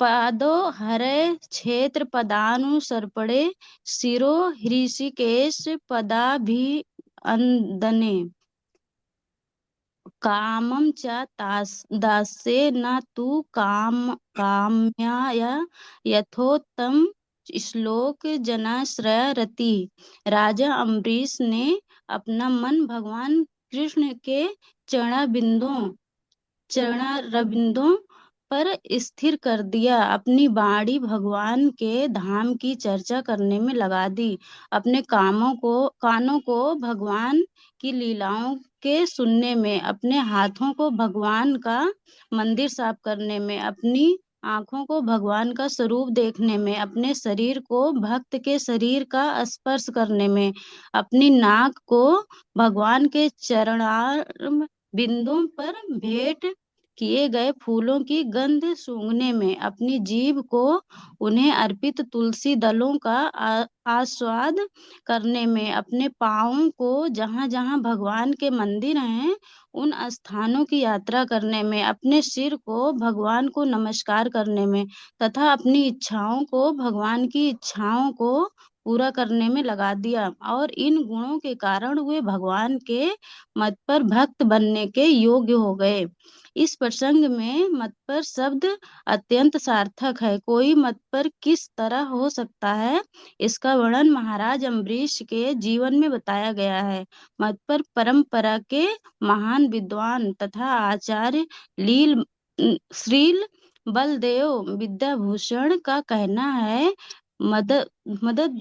पादो हरे क्षेत्र पदानुसर्पणे शिरो हृषिकेश पदाभिअन्दने कामं च दास्ये न तु काम्याय यथोत्तम श्लोक जनाश्रय रति। राजा अम्बरीश ने अपना मन भगवान कृष्ण के चरणारविंदों पर स्थिर कर दिया। अपनी बाणी भगवान के धाम की चर्चा करने में लगा दी। अपने कानों को भगवान की लीलाओं के सुनने में, अपने हाथों को भगवान का मंदिर साफ करने में, अपनी आंखों को भगवान का स्वरूप देखने में, अपने शरीर को भक्त के शरीर का स्पर्श करने में, अपनी नाक को भगवान के चरणार बिंदुओं पर भेंट किए गए फूलों की गंध सूंघने में, अपनी जीभ को उन्हें अर्पित तुलसी दलों का आस्वाद करने में, अपने पांवों को जहां जहां भगवान के मंदिर हैं उन स्थानों की यात्रा करने में, अपने सिर को भगवान को नमस्कार करने में तथा अपनी इच्छाओं को भगवान की इच्छाओं को पूरा करने में लगा दिया। और इन गुणों के कारण वे भगवान के मत पर भक्त बनने के योग्य हो गए। इस प्रसंग में मत पर शब्द अत्यंत सार्थक है। कोई मत पर किस तरह हो सकता है, इसका वर्णन महाराज अम्बरीश के जीवन में बताया गया है। मत पर परंपरा के महान विद्वान तथा आचार्य श्रील बलदेव विद्याभूषण का कहना है, मदद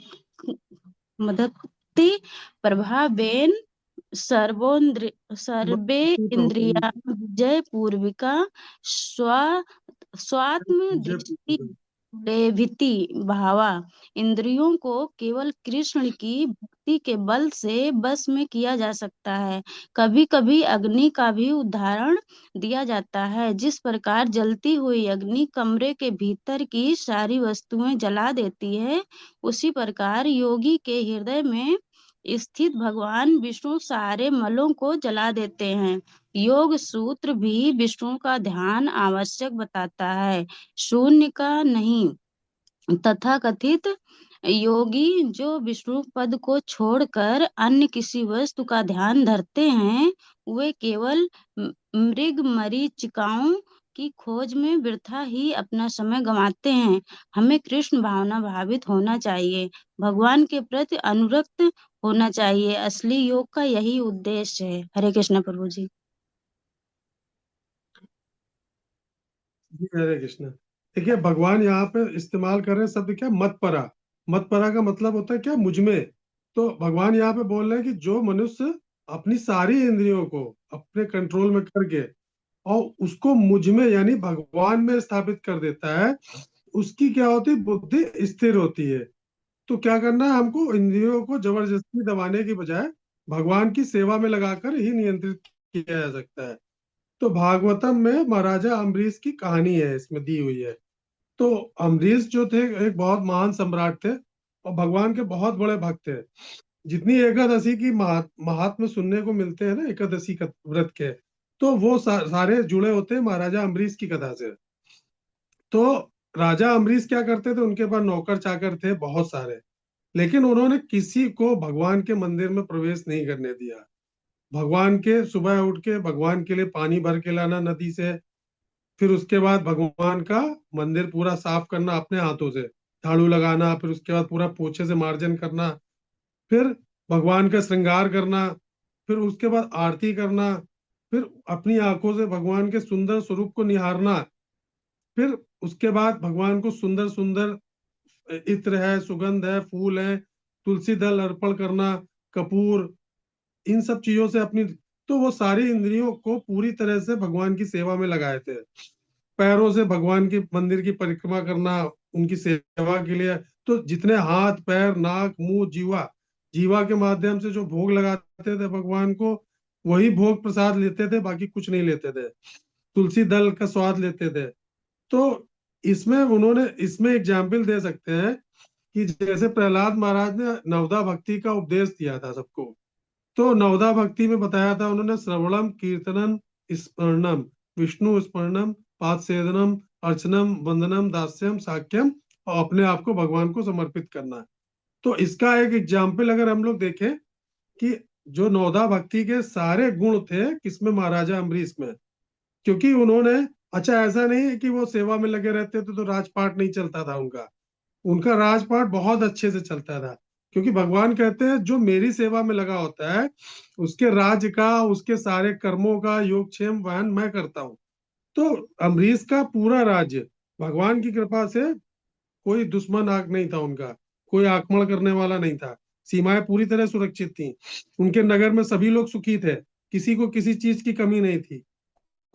मदति प्रभावेन सर्वे इंद्रिया विजय पूर्विका स्वात्म दृष्टि लेभिति भावा। इंद्रियों को केवल कृष्ण की भक्ति के बल से बस में किया जा सकता है। कभी कभी अग्नि का भी उदाहरण दिया जाता है। जिस प्रकार जलती हुई अग्नि कमरे के भीतर की सारी वस्तुएं जला देती है, उसी प्रकार योगी के हृदय में स्थित भगवान विष्णु सारे मलों को जला देते हैं। योग सूत्र भी विष्णु का ध्यान आवश्यक बताता है, शून्य का नहीं। तथा कथित योगी जो विष्णु पद को छोड़कर अन्य किसी वस्तु का ध्यान धरते हैं, वे केवल मृग मरीचिकाओं की खोज में वृथा ही अपना समय गंवाते हैं। हमें कृष्ण भावना भावित होना चाहिए, भगवान के प्रति अनुरक्त होना चाहिए। असली योग का यही उद्देश्य है। हरे कृष्ण प्रभु जी। जी हरे कृष्ण। देखिए भगवान यहाँ पे इस्तेमाल कर रहे हैं शब्द क्या, मतपरा। मतपरा का मतलब होता है क्या, मुझमें। तो भगवान यहाँ पे बोल रहे हैं कि जो मनुष्य अपनी सारी इंद्रियों को अपने कंट्रोल में करके और उसको मुझ में यानी भगवान में स्थापित कर देता है, उसकी क्या होती है, बुद्धि स्थिर होती है। तो क्या करना है हमको, इंद्रियों को जबरदस्ती दबाने की बजाय भगवान की सेवा में लगाकर ही नियंत्रित किया जा सकता है। तो भागवतम में महाराजा अम्बरीश की कहानी है इसमें दी हुई है। तो अम्बरीश जो थे एक बहुत महान सम्राट थे और भगवान के बहुत बड़े भक्त थे। जितनी एकादशी की महात्म सुनने को मिलते हैं ना, एकादशी का व्रत के, तो वो सारे जुड़े होते हैं महाराजा अम्बरीश की कथा से। तो राजा अम्बरीश क्या करते थे, उनके पास नौकर चाकर थे बहुत सारे, लेकिन उन्होंने किसी को भगवान के मंदिर में प्रवेश नहीं करने दिया। भगवान के सुबह उठ के भगवान के लिए पानी भर के लाना नदी से, फिर उसके बाद भगवान का मंदिर पूरा साफ करना अपने हाथों से, झाड़ू लगाना, फिर उसके बाद पूरा पोछे से मार्जन करना, फिर भगवान का श्रृंगार करना, फिर उसके बाद आरती करना, फिर अपनी आंखों से भगवान के सुंदर स्वरूप को निहारना, फिर उसके बाद भगवान को सुंदर सुंदर इत्र है, सुगंध है, फूल है, तुलसी दल अर्पण करना, कपूर, इन सब चीजों से अपनी, तो वो सारी इंद्रियों को पूरी तरह से भगवान की सेवा में लगाए थे। पैरों से भगवान की मंदिर की परिक्रमा करना उनकी सेवा के लिए। तो जितने हाथ पैर नाक मुंह जीवा, जीवा के माध्यम से जो भोग लगाते थे भगवान को, वही भोग प्रसाद लेते थे, बाकी कुछ नहीं लेते थे। तुलसी दल का स्वाद लेते थे। तो इसमें उन्होंने, इसमें एग्जाम्पल दे सकते हैं कि जैसे प्रहलाद महाराज ने नवदा भक्ति का उपदेश दिया था सबको। तो नवदा भक्ति में बताया था उन्होंने, श्रवणम कीर्तनम स्मरणम विष्णु स्मरणम पाद सेदनम अर्चनम वंदनम दास्यम साक्यम, और अपने आप को भगवान को समर्पित करना है। तो इसका एक एग्जाम्पल अगर हम लोग देखें कि जो नवदा भक्ति के सारे गुण थे किसमें, महाराजा अम्बरीश में। क्योंकि उन्होंने, अच्छा ऐसा नहीं है कि वो सेवा में लगे रहते थे तो राजपाट नहीं चलता था उनका, उनका राजपाट बहुत अच्छे से चलता था। क्योंकि भगवान कहते हैं जो मेरी सेवा में लगा होता है उसके राज्य का, उसके सारे कर्मों का योगक्षेम वहन मैं करता हूँ। तो अम्बरीश का पूरा राज्य भगवान की कृपा से, कोई दुश्मन आग नहीं था उनका, कोई आक्रमण करने वाला नहीं था, सीमाएं पूरी तरह सुरक्षित थी, उनके नगर में सभी लोग सुखी थे, किसी को किसी चीज की कमी नहीं थी,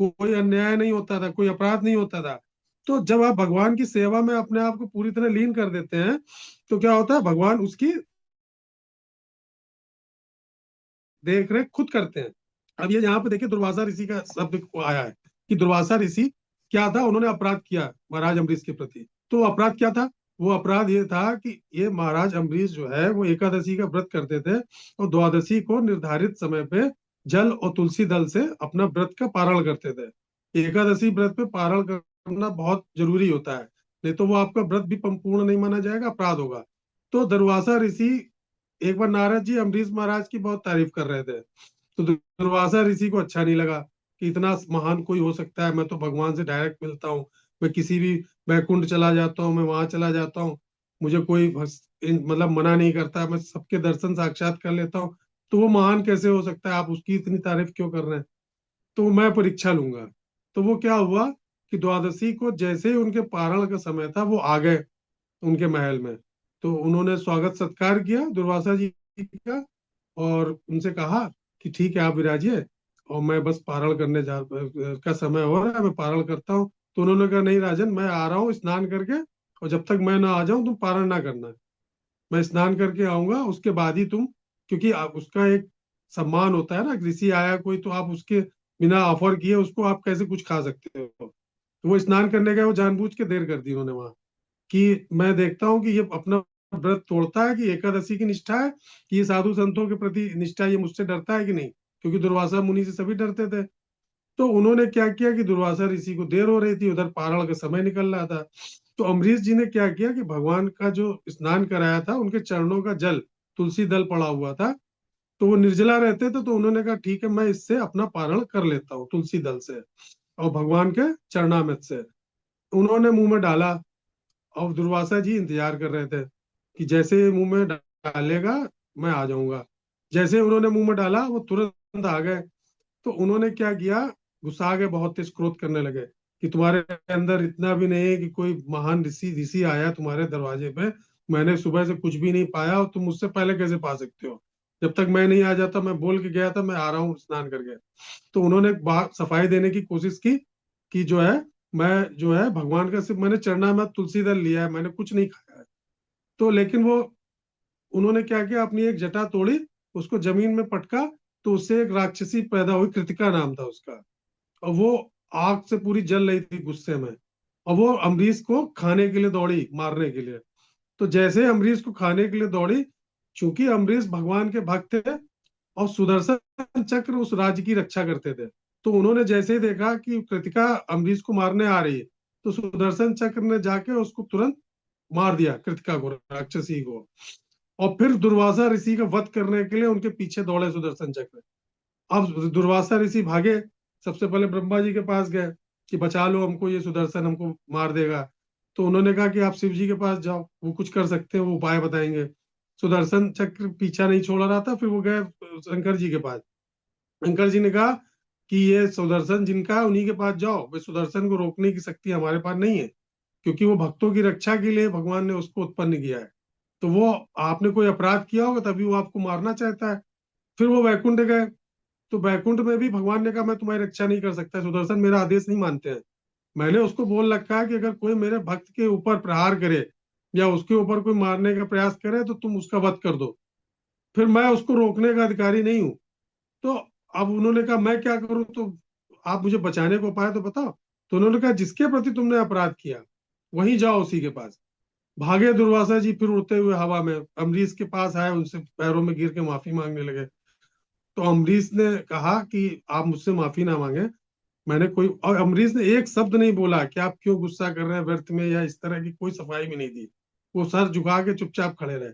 कोई अन्याय नहीं होता था, कोई अपराध नहीं होता था। तो जब आप भगवान की सेवा में अपने आप को पूरी तरह लीन कर देते हैं तो क्या होता है, भगवान उसकी देख रेख खुद करते हैं। अब ये यहाँ पे देखिए दुर्वासा ऋषि का शब्द आया है कि दुर्वासा ऋषि क्या था, उन्होंने अपराध किया महाराज अम्बरीश के प्रति। तो अपराध क्या था, वो अपराध ये था कि ये महाराज अम्बरीश जो है वो एकादशी का व्रत करते थे और द्वादशी को निर्धारित समय पे जल और तुलसी दल से अपना व्रत का पारण करते थे। एकादशी व्रत पे पारण करना बहुत जरूरी होता है, नहीं तो वो आपका व्रत भी पूर्ण नहीं माना जाएगा, अपराध होगा। तो दुर्वासा ऋषि, एक बार नारद जी अम्बरीश महाराज की बहुत तारीफ कर रहे थे, तो दुर्वासा ऋषि को अच्छा नहीं लगा कि इतना महान कोई हो सकता है, मैं तो भगवान से डायरेक्ट मिलता हूँ, मैं किसी भी वैकुंठ चला जाता हूँ, मैं वहां चला जाता हूँ, मुझे कोई मतलब मना नहीं करता, मैं सबके दर्शन साक्षात कर लेता हूँ, तो वो महान कैसे हो सकता है, आप उसकी इतनी तारीफ क्यों कर रहे हैं, तो मैं परीक्षा लूंगा। तो वो क्या हुआ कि द्वादशी को जैसे ही उनके पारण का समय था वो आ गए उनके महल में। तो उन्होंने स्वागत सत्कार किया दुर्वासा जी का और उनसे कहा कि ठीक है आप विराजिए, और मैं बस पारण करने जा का समय हो रहा है, मैं पारण करता हूँ। तो उन्होंने कहा नहीं राजन, मैं आ रहा हूँ स्नान करके, और जब तक मैं ना आ जाऊं तुम पारण ना करना, मैं स्नान करके आऊंगा उसके बाद ही तुम, क्योंकि उसका एक सम्मान होता है ना, ऋषि आया कोई तो आप उसके बिना ऑफर किए उसको आप कैसे कुछ खा सकते हो। तो वो स्नान करने गए, वो जानबूझ के देर कर दी उन्होंने वहां, कि मैं देखता हूँ कि ये अपना व्रत तोड़ता है कि एकादशी की निष्ठा है, कि ये साधु संतों के प्रति निष्ठा, ये मुझसे डरता है कि नहीं, क्योंकि दुर्वासा मुनि से सभी डरते थे। तो उन्होंने क्या किया कि दुर्वासा ऋषि को देर हो रही थी, उधर पारण का समय निकल रहा था, तो अम्बरीश जी ने क्या किया कि भगवान का जो स्नान कराया था उनके चरणों का जल तुलसी दल पड़ा हुआ था, तो वो निर्जला रहते थे, तो उन्होंने कहा ठीक है मैं इससे अपना पारण कर लेता हूँ तुलसी दल से और भगवान के चरणामृत से। उन्होंने मुंह में डाला और दुर्वासा जी इंतजार कर रहे थे कि जैसे ये मुंह में डालेगा मैं आ जाऊंगा। जैसे उन्होंने मुंह में डाला वो तुरंत आ गए। तो उन्होंने क्या किया, गुस्सा गए, बहुत तेज क्रोध करने लगे कि तुम्हारे अंदर इतना भी नहीं है कि कोई महान ऋषि ऋषि आया तुम्हारे दरवाजे पे, मैंने सुबह से कुछ भी नहीं पाया और तुम मुझसे पहले कैसे पा सकते हो, जब तक मैं नहीं आ जाता, मैं बोल के गया था मैं आ रहा हूँ स्नान करके। तो उन्होंने सफाई देने की कोशिश की कि जो है, मैं जो है भगवान का सिर्फ मैंने चरणामृत तुलसी दल लिया है, मैंने कुछ नहीं खाया है। तो लेकिन वो, उन्होंने क्या किया, अपनी एक जटा तोड़ी, उसको जमीन में पटका, तो उससे एक राक्षसी पैदा हुई, कृतिका नाम था उसका, और वो आग से पूरी जल रही थी गुस्से में, और वो अम्बरीश को खाने के लिए दौड़ी, मारने के लिए। तो जैसे अम्बरीश को खाने के लिए दौड़ी, चूंकि अम्बरीश भगवान के भक्त थे और सुदर्शन चक्र उस राज्य की रक्षा करते थे, तो उन्होंने जैसे ही देखा कि कृतिका अम्बरीश को मारने आ रही है, तो सुदर्शन चक्र ने जाके उसको तुरंत मार दिया, कृतिका को, राक्षसी को। और फिर दुर्वासा ऋषि का वध करने के लिए उनके पीछे दौड़े सुदर्शन चक्र। अब दुर्वासा ऋषि भागे, सबसे पहले ब्रह्मा जी के पास गए कि बचा लो हमको, ये सुदर्शन हमको मार देगा। तो उन्होंने कहा कि आप शिव जी के पास जाओ, वो कुछ कर सकते हैं, वो उपाय बताएंगे। सुदर्शन चक्र पीछा नहीं छोड़ रहा था, फिर वो गए शंकर जी के पास। शंकर जी ने कहा कि ये सुदर्शन जिनका है उन्हीं के पास जाओ, वे सुदर्शन को रोकने की शक्ति हमारे पास नहीं है, क्योंकि वो भक्तों की रक्षा के लिए भगवान ने उसको उत्पन्न किया है, तो वो आपने कोई अपराध किया होगा तभी वो आपको मारना चाहता है। फिर वो वैकुंठ गए, तो वैकुंठ में भी भगवान ने कहा मैं तुम्हारी रक्षा नहीं कर सकता, सुदर्शन मेरा आदेश नहीं मानते हैं। मैंने उसको बोल रखा है कि अगर कोई मेरे भक्त के ऊपर प्रहार करे या उसके ऊपर कोई मारने का प्रयास करे तो तुम उसका वध कर दो, फिर मैं उसको रोकने का अधिकारी नहीं हूं। तो अब उन्होंने कहा मैं क्या करूं, तो आप मुझे बचाने को उपाय तो बताओ। तो उन्होंने कहा जिसके प्रति तुमने अपराध किया वहीं जाओ उसी के पास। भागे दुर्वासा जी, फिर उड़ते हुए हवा में अम्बरीश के पास आए, उनसे पैरों में गिर के माफी मांगने लगे। तो अम्बरीश ने कहा कि आप मुझसे माफी ना मांगे, मैंने कोई, और अम्बरीश ने एक शब्द नहीं बोला कि आप क्यों गुस्सा कर रहे हैं व्यर्थ में, या इस तरह की कोई सफाई भी नहीं दी। वो सर झुका के चुपचाप खड़े रहे।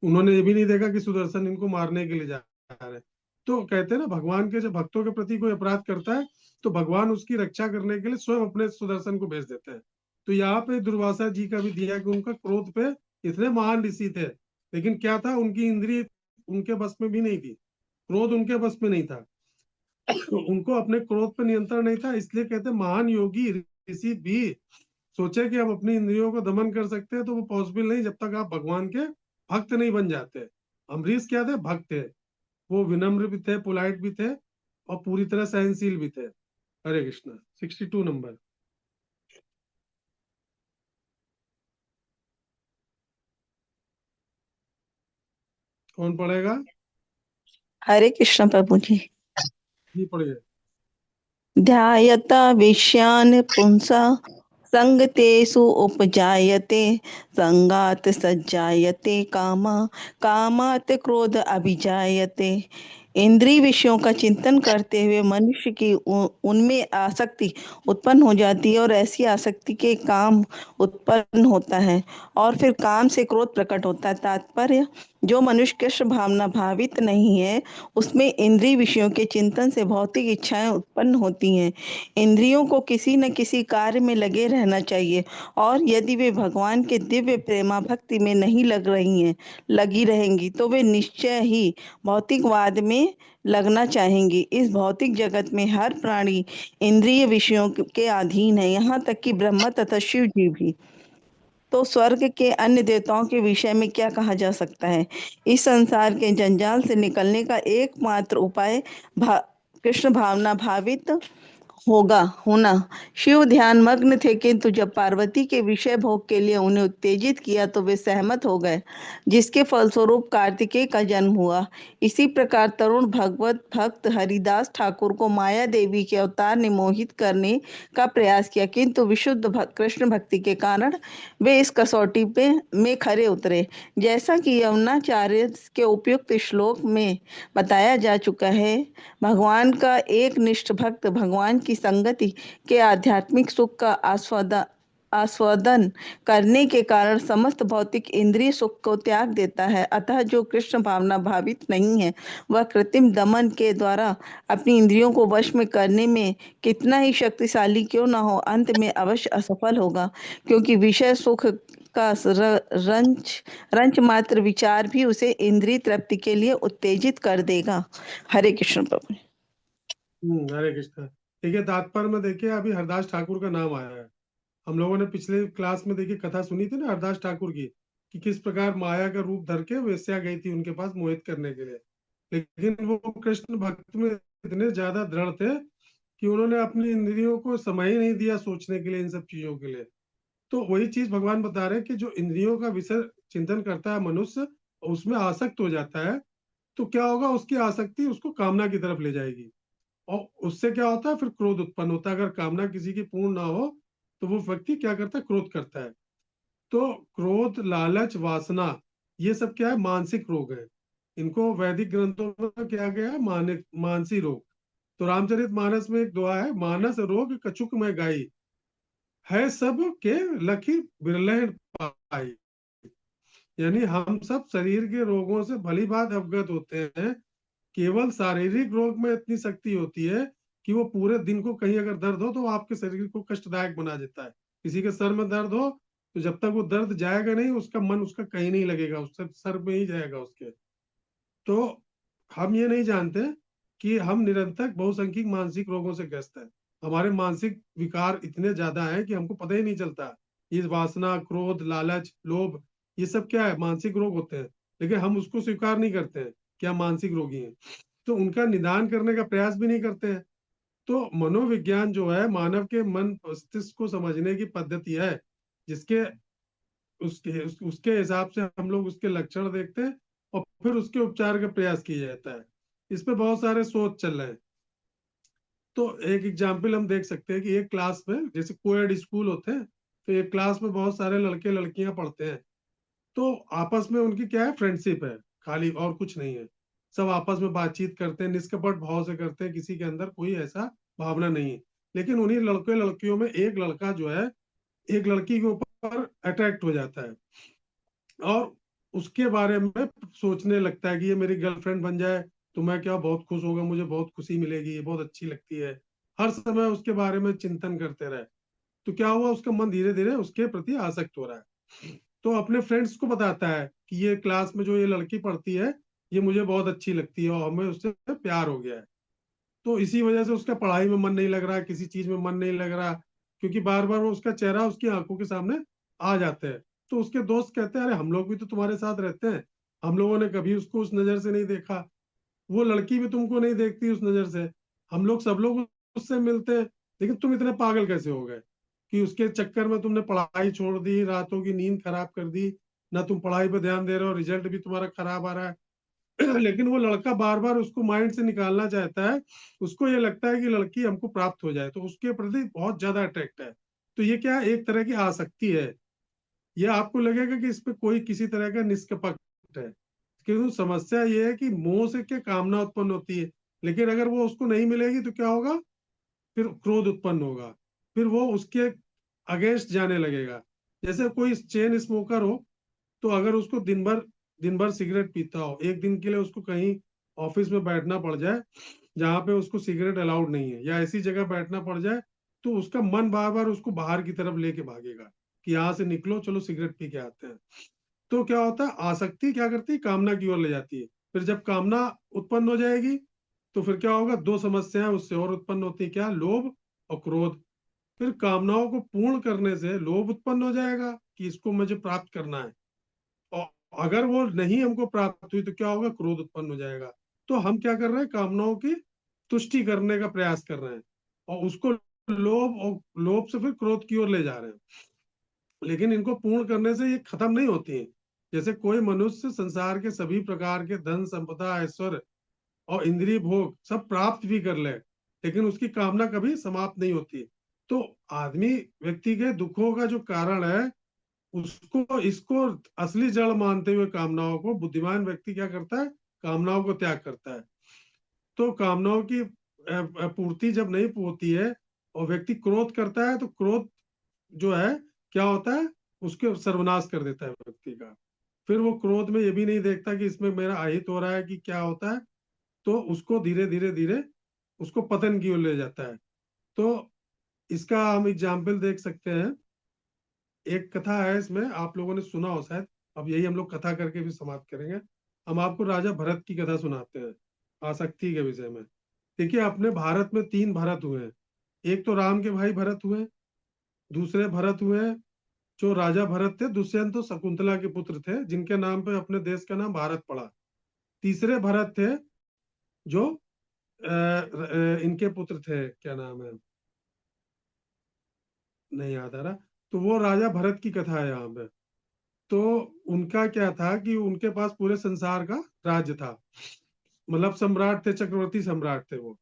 उन्होंने ये भी नहीं देखा कि सुदर्शन इनको मारने के लिए जा रहे हैं। तो कहते हैं ना, भगवान के जब भक्तों के प्रति कोई अपराध करता है तो भगवान उसकी रक्षा करने के लिए स्वयं अपने सुदर्शन को भेज देते हैं। तो यहाँ पे दुर्वासा जी का भी दिया कि उनका क्रोध पे, इतने महान ऋषि थे लेकिन क्या था, उनकी इंद्रिय उनके बस में भी नहीं थी, क्रोध उनके बस में नहीं था। उनको अपने क्रोध पर नियंत्रण नहीं था, इसलिए कहते हैं महान योगी ऋषि भी सोचे कि हम अपनी इंद्रियों को दमन कर सकते हैं, तो वो पॉसिबल नहीं जब तक आप भगवान के भक्त नहीं बन जाते। अम्बरीश क्या थे, भक्त थे। वो विनम्र भी थे, पोलाइट भी थे, और पूरी तरह सहनशील भी थे। हरे कृष्णा। 62 नंबर। कौन पढ़ेगा? हरे कृष्ण प्रभु जी। जी पढ़िए। ध्यायता विषयान् पुंसा संगतेषु उपजायते संगात सज्जायते कामा कामात् क्रोध अभिजायते। इंद्रिय विषयों का चिंतन करते हुए मनुष्य की उनमें आसक्ति उत्पन्न हो जाती है और ऐसी आसक्ति के काम उत्पन्न होता है और फिर काम से क्रोध प्रकट होता है। तात्पर्य, जो मनुष्य कृष्ण भावना भावित नहीं है उसमें इंद्रिय विषयों के चिंतन से भौतिक इच्छाएं उत्पन्न होती हैं। इंद्रियों को किसी न किसी कार्य में लगे रहना चाहिए और यदि वे भगवान के दिव्य प्रेमा भक्ति में नहीं लगी रहेंगी तो वे निश्चय ही भौतिकवाद में लगना चाहेंगी। इस भौतिक जगत में हर प्राणी इंद्रिय विषयों के अधीन है, यहाँ तक कि ब्रह्मा तथा शिव जी भी। तो स्वर्ग के अन्य देवताओं के विषय में क्या कहा जा सकता है? इस संसार के जंजाल से निकलने का एकमात्र उपाय कृष्ण भावना भावित होना। शिव ध्यान मग्न थे, किंतु जब पार्वती के विषय भोग के लिए उन्हें उत्तेजित किया तो वे सहमत हो गए, जिसके फलस्वरूप कार्तिकेय का जन्म हुआ। इसी प्रकार तरुण भगवत भक्त हरिदास ठाकुर को माया देवी के अवतार ने मोहित करने का प्रयास किया, किंतु विशुद्ध कृष्ण भक्ति के कारण वे इस कसौटी में खरे उतरे। जैसा कि यमुनाचार्य के उपयुक्त श्लोक में बताया जा चुका है, भगवान का एक निष्ठ भक्त भगवान की संगति के आध्यात्मिक सुख का आस्वादन करने के कारण समस्त भौतिक इंद्रिय सुख को त्याग देता है। अतः जो कृष्ण भावना भावित नहीं है वह कृत्रिम दमन के द्वारा अपनी इंद्रियों को वश में करने में कितना ही शक्तिशाली क्यों न हो, अंत में अवश्य असफल होगा, क्योंकि विषय सुख का रंच मात्र विचार भी उसे इंद्रिय तृप्ति के लिए उत्तेजित कर देगा। हरे कृष्ण प्रभु। हरे कृष्णा। देखिए तात्पर्य में देखिए, अभी हरदास ठाकुर का नाम आया है। हम लोगों ने पिछले क्लास में देखिए कथा सुनी थी ना हरदास ठाकुर की, कि किस प्रकार माया का रूप धर के वेश्या गई थी उनके पास मोहित करने के लिए। लेकिन वो कृष्ण भक्त में इतने ज्यादा दृढ़ थे कि उन्होंने अपनी इंद्रियों को समय ही नहीं दिया सोचने के लिए, इन सब चीजों के लिए। तो वही चीज भगवान बता रहे हैं कि जो इंद्रियों का विषय चिंतन करता है मनुष्य, उसमें आसक्त हो जाता है, तो क्या होगा, उसकी आसक्ति उसको कामना की तरफ ले जाएगी, और उससे क्या होता है, फिर क्रोध उत्पन्न होता है। अगर कामना किसी की पूर्ण ना हो तो वो व्यक्ति क्या करता है, क्रोध करता है। तो क्रोध, लालच, वासना, ये सब क्या है, मानसिक रोग है। इनको वैदिक ग्रंथों में क्या गया है, मानसी रोग। तो रामचरित मानस में एक दुआ है, मानस रोग कछुक में गाई, है सब के लखी बिरलह पाई। यानी हम सब शरीर के रोगों से भली बात अवगत होते हैं, केवल शारीरिक रोग में इतनी शक्ति होती है कि वो पूरे दिन को कहीं अगर दर्द हो तो वो आपके शरीर को कष्टदायक बना देता है। किसी के सर में दर्द हो तो जब तक वो दर्द जाएगा नहीं, उसका मन उसका कहीं नहीं लगेगा, उससे सर में ही जाएगा उसके। तो हम ये नहीं जानते कि हम निरंतर बहुसंख्यक मानसिक रोगों से ग्रस्त है। हमारे मानसिक विकार इतने ज्यादा हैं कि हमको पता ही नहीं चलता। ये वासना, क्रोध, लालच, लोभ, ये सब क्या है, मानसिक रोग होते हैं। लेकिन हम उसको स्वीकार नहीं करते हैं कि हम मानसिक रोगी हैं। तो उनका निदान करने का प्रयास भी नहीं करते हैं। तो मनोविज्ञान जो है मानव के मन मस्तिष्क को समझने की पद्धति है, जिसके उसके हिसाब से हम लोग उसके लक्षण देखते हैं और फिर उसके उपचार का प्रयास किया जाता है। इस पे बहुत सारे शोध चल रहे हैं। तो एक एग्जाम्पल हम देख सकते हैं कि एक क्लास में, जैसे कोएड स्कूल होते हैं, तो एक क्लास में बहुत सारे लड़के लड़कियां पढ़ते हैं। तो आपस में उनकी क्या है, फ्रेंडशिप है खाली, और कुछ नहीं है। सब आपस में बातचीत करते हैं, निष्कपट भाव से करते हैं, किसी के अंदर कोई ऐसा भावना नहीं है। लेकिन उन्हीं लड़के लड़कियों में एक लड़का जो है एक लड़की के ऊपर अट्रैक्ट हो जाता है और उसके बारे में सोचने लगता है कि ये मेरी गर्लफ्रेंड बन जाए तो मैं क्या बहुत खुश होगा, मुझे बहुत खुशी मिलेगी, ये बहुत अच्छी लगती है। हर समय उसके बारे में चिंतन करते रहे। तो क्या हुआ, उसका मन धीरे धीरे उसके प्रति आसक्त हो रहा है। तो अपने फ्रेंड्स को बताता है कि ये क्लास में जो ये लड़की पढ़ती है, ये मुझे बहुत अच्छी लगती है और हमें उससे प्यार हो गया है। तो इसी वजह से उसका पढ़ाई में मन नहीं लग रहा, किसी चीज में मन नहीं लग रहा, क्योंकि बार बार वो उसका चेहरा उसकी आंखों के सामने आ जाते हैं। तो उसके दोस्त कहते हैं, अरे हम लोग भी तो तुम्हारे साथ रहते हैं, हम लोगों ने कभी उसको उस नजर से नहीं देखा, वो लड़की भी तुमको नहीं देखती उस नजर से, हम लोग सब लोग उससे मिलते हैं, लेकिन तुम इतने पागल कैसे हो गए कि उसके चक्कर में तुमने पढ़ाई छोड़ दी, रातों की नींद खराब कर दी, ना तुम पढ़ाई पे ध्यान दे रहे हो, रिजल्ट भी तुम्हारा खराब आ रहा है। लेकिन वो लड़का बार बार उसको माइंड से निकालना चाहता है। उसको ये लगता है कि लड़की हमको प्राप्त हो जाए, तो उसके प्रति बहुत ज्यादा अट्रैक्ट है। तो ये क्या है, एक तरह की आसक्ति है। ये आपको लगेगा कि इस पे कोई किसी तरह का निष्कपट है, क्योंकि समस्या ये है कि मोह से क्या कामना उत्पन्न होती है। लेकिन अगर वो उसको नहीं मिलेगी तो क्या होगा, फिर क्रोध उत्पन्न होगा, फिर वो उसके अगेंस्ट जाने लगेगा। जैसे कोई चेन स्मोकर हो, तो अगर उसको दिन भर सिगरेट पीता हो, एक दिन के लिए उसको कहीं ऑफिस में बैठना पड़ जाए जहां पे उसको सिगरेट अलाउड नहीं है, या ऐसी जगह बैठना पड़ जाए, तो उसका मन बार बार उसको बाहर की तरफ लेके भागेगा कि यहाँ से निकलो, चलो सिगरेट पी के आते हैं। तो क्या होता है, आसक्ति क्या करती है, कामना की ओर ले जाती है। फिर जब कामना उत्पन्न हो जाएगी तो फिर क्या होगा, दो समस्याएं उससे और उत्पन्न होती है, क्या, लोभ और क्रोध। फिर कामनाओं को पूर्ण करने से लोभ उत्पन्न हो जाएगा कि इसको मुझे प्राप्त करना है, और अगर वो नहीं हमको प्राप्त हुई तो क्या होगा, क्रोध उत्पन्न हो जाएगा। तो हम क्या कर रहे हैं, कामनाओं की तुष्टि करने का प्रयास कर रहे हैं, और उसको लोभ, और लोभ से फिर क्रोध की ओर ले जा रहे हैं। लेकिन इनको पूर्ण करने से ये खत्म नहीं होती है। जैसे कोई मनुष्य संसार के सभी प्रकार के धन संपदा ऐश्वर्य और इंद्रिय भोग सब प्राप्त भी कर ले, लेकिन उसकी कामना कभी समाप्त नहीं होती। तो आदमी व्यक्ति के दुखों का जो कारण है, उसको इसको असली जड़ मानते हुए कामनाओं को बुद्धिमान व्यक्ति क्या करता है, कामनाओं को त्याग करता है। तो कामनाओं की पूर्ति जब नहीं होती है और व्यक्ति क्रोध करता है, तो क्रोध जो है क्या होता है, उसके सर्वनाश कर देता है व्यक्ति का। फिर वो क्रोध में ये भी नहीं देखता कि इसमें मेरा अहित हो रहा है कि क्या होता है, तो उसको धीरे धीरे धीरे उसको पतन की ओर ले जाता है। तो इसका हम एग्जाम्पल देख सकते हैं। एक कथा है, इसमें आप लोगों ने सुना हो शायद, अब यही हम लोग कथा करके भी समाप्त करेंगे। हम आपको राजा भरत की कथा सुनाते हैं आसक्ति के विषय में। देखिए, अपने भारत में 3 भरत हुए हैं। एक तो राम के भाई भरत हुए, दूसरे भरत हुए जो राजा भरत थे, दुष्यंत तो शकुंतला के पुत्र थे, जिनके नाम पे अपने देश का नाम भारत पड़ा। तीसरे भरत थे जो इनके पुत्र थे, क्या नाम है, नहीं याद आ रहा। तो वो राजा भरत की कथा है यहाँ पे। तो उनका क्या था कि उनके पास पूरे संसार का राज्य था, मतलब सम्राट थे, चक्रवर्ती सम्राट थे वो।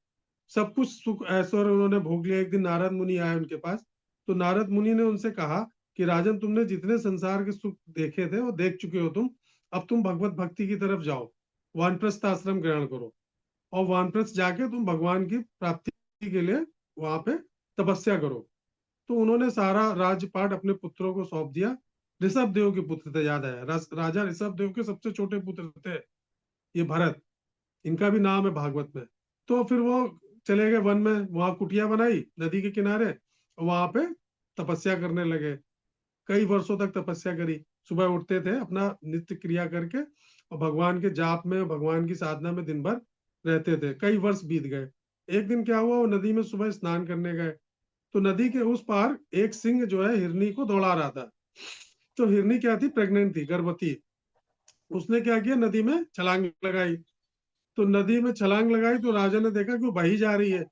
सब कुछ सुख ऐश्वर्य उन्होंने भोग लिया। एक दिन नारद मुनि आए उनके पास। तो नारद मुनि ने उनसे कहा कि राजन, तुमने जितने संसार के सुख देखे थे वो देख चुके हो तुम, अब तुम भगवत भक्ति की तरफ जाओ, वानप्रस्थ आश्रम ग्रहण करो, और वानप्रस्थ जाके तुम भगवान की प्राप्ति के लिए वहां पे तपस्या करो। तो उन्होंने सारा राजपाट अपने पुत्रों को सौंप दिया। ऋषभ देव के पुत्र थे, याद आया, राजा ऋषभ देव के सबसे छोटे पुत्र थे ये भरत। इनका भी नाम है भागवत में। तो फिर वो चले गए वन में, वहां कुटिया बनाई नदी के किनारे, और वहां पे तपस्या करने लगे। कई वर्षों तक तपस्या करी। सुबह उठते थे अपना नित्य क्रिया करके, और भगवान के जाप में, भगवान की साधना में दिन भर रहते थे। कई वर्ष बीत गए। एक दिन क्या हुआ, वो नदी में सुबह स्नान करने गए, तो नदी के उस पार एक सिंह जो है हिरनी को दौड़ा रहा था। तो हिरनी क्या थी, प्रेग्नेंट थी, गर्भवती। उसने क्या किया, नदी में छलांग लगाई, तो नदी में छलांग लगाई तो राजा ने देखा कि वो बही जा रही है।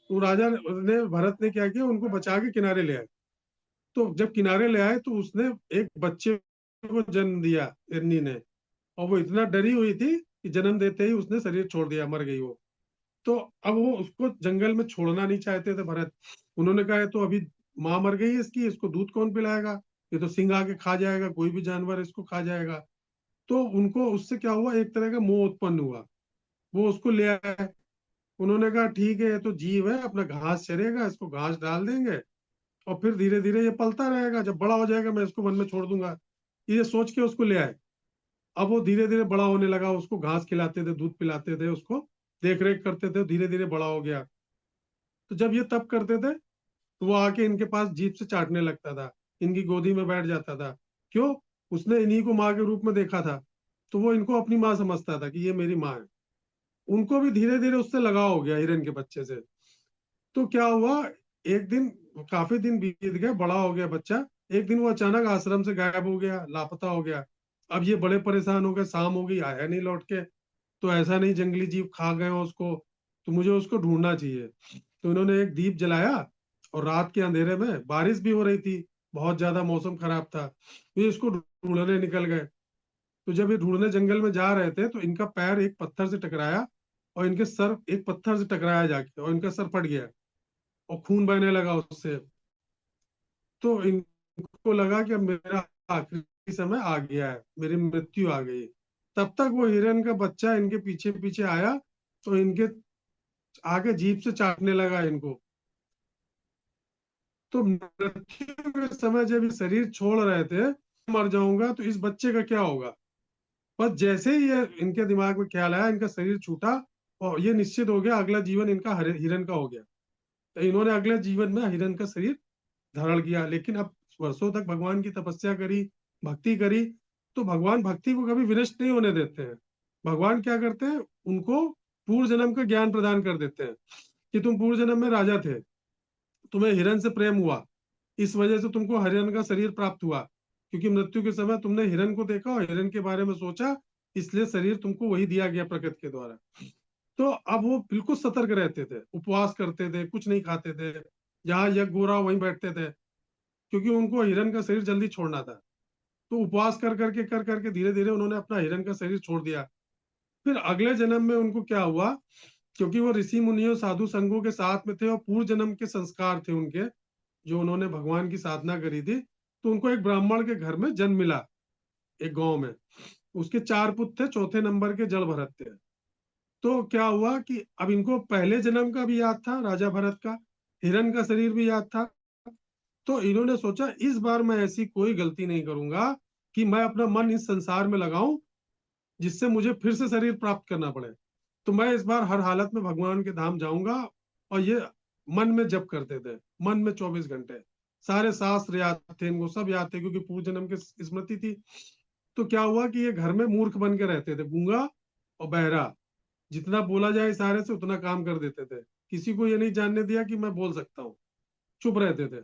तो राजा ने भरत ने क्या किया, उनको बचा के किनारे ले आए। तो जब किनारे ले आए तो उसने एक बच्चे को जन्म दिया हिरनी ने, और वो इतना डरी हुई थी कि जन्म देते ही उसने शरीर छोड़ दिया, मर गई वो। तो अब वो उसको जंगल में छोड़ना नहीं चाहते थे भरत। उन्होंने कहा तो अभी माँ मर गई है इसकी, इसको दूध कौन पिलाएगा, ये तो सिंह आके खा जाएगा, कोई भी जानवर इसको खा जाएगा। तो उनको उससे क्या हुआ, एक तरह का मोह उत्पन्न हुआ। वो उसको ले आए। उन्होंने कहा ठीक है, ये तो जीव है, अपना घास चरेगा, इसको घास डाल देंगे और फिर धीरे धीरे ये पलता रहेगा, जब बड़ा हो जाएगा मैं इसको वन में छोड़ दूंगा। ये सोच के उसको ले आए। अब वो धीरे धीरे बड़ा होने लगा, उसको घास खिलाते थे, दूध पिलाते थे, उसको देख रेख करते थे, धीरे धीरे बड़ा हो गया। तो जब ये तप करते थे तो वो आके इनके पास जीभ से चाटने लगता था, इनकी गोदी में बैठ जाता था। क्यों? उसने इन्हीं को माँ के रूप में देखा था, तो वो इनको अपनी माँ समझता था कि ये मेरी माँ है। उनको भी धीरे धीरे उससे लगाव हो गया हिरन के बच्चे से। तो क्या हुआ, एक दिन, काफी दिन बीत गए, बड़ा हो गया बच्चा। एक दिन वो अचानक आश्रम से गायब हो गया, लापता हो गया। अब ये बड़े परेशान हो गए, शाम हो गई, आया नहीं लौट के। तो ऐसा नहीं जंगली जीव खा गए हो उसको, तो मुझे उसको ढूंढना चाहिए। तो इन्होंने एक दीप जलाया, और रात के अंधेरे में बारिश भी हो रही थी, बहुत ज्यादा मौसम खराब था, तो ये इसको ढूंढने निकल गए। तो जब ये ढूंढने जंगल में जा रहे थे तो इनका पैर एक पत्थर से टकराया, और इनके सर एक पत्थर से टकराया जाके, और इनका सर फट गया और खून बहने लगा उससे। तो इनको लगा कि अब मेरा आखिरी समय आ गया है, मेरी मृत्यु आ गई। तब तक वो हिरन का बच्चा इनके पीछे पीछे आया, तो इनके आगे जीभ से चाटने लगा इनको। तो मृत्यु के समय जब ये शरीर छोड़ रहे थे, मर जाऊंगा तो इस बच्चे का क्या होगा। बस जैसे ही ये इनके दिमाग में ख्याल आया, इनका शरीर छूटा, और ये निश्चित हो गया अगला जीवन इनका हिरन का हो गया। तो इन्होंने अगले जीवन में हिरन का शरीर धारण किया। लेकिन अब वर्षों तक भगवान की तपस्या करी, भक्ति करी, तो भगवान भक्ति को कभी विनष्ट नहीं होने देते हैं। भगवान क्या करते हैं, उनको पूर्व जन्म का ज्ञान प्रदान कर देते हैं कि तुम पूर्व जन्म में राजा थे, तुम्हें हिरन से प्रेम हुआ, इस वजह से तुमको हिरन का शरीर प्राप्त हुआ, क्योंकि मृत्यु के समय तुमने हिरन को देखा और हिरन के बारे में सोचा, इसलिए शरीर तुमको वही दिया गया प्रकृति के द्वारा। तो अब वो बिल्कुल सतर्क रहते थे, उपवास करते थे, कुछ नहीं खाते थे, जहां यज्ञ हो रहा वहीं बैठते थे, क्योंकि उनको हिरन का शरीर जल्दी छोड़ना था। तो उपवास कर करके धीरे धीरे उन्होंने अपना हिरन का शरीर छोड़ दिया। फिर अगले जन्म में उनको क्या हुआ, क्योंकि वो ऋषि मुनियों साधु संघों के साथ में थे और पूर्व जन्म के संस्कार थे उनके, जो उन्होंने भगवान की साधना करी थी, तो उनको एक ब्राह्मण के घर में जन्म मिला, एक गांव में। उसके 4 पुत्र थे, चौथे नंबर के जल भरत थे। तो क्या हुआ कि अब इनको पहले जन्म का भी याद था, राजा भरत का हिरन का शरीर भी याद था। तो इन्होंने सोचा इस बार मैं ऐसी कोई गलती नहीं करूंगा कि मैं अपना मन इस संसार में लगाऊं जिससे मुझे फिर से शरीर प्राप्त करना पड़े। तो मैं इस बार हर हालत में भगवान के धाम जाऊंगा। और ये मन में जप करते थे, मन में 24 घंटे, सारे शास्त्र याद थे इनको, सब याद थे, क्योंकि पूर्व जन्म की स्मृति थी। तो क्या हुआ कि ये घर में मूर्ख बन के रहते थे, गूंगा और बहरा, जितना बोला जाए इशारे से उतना काम कर देते थे, किसी को ये नहीं जानने दिया कि मैं बोल सकता हूँ, चुप रहते थे।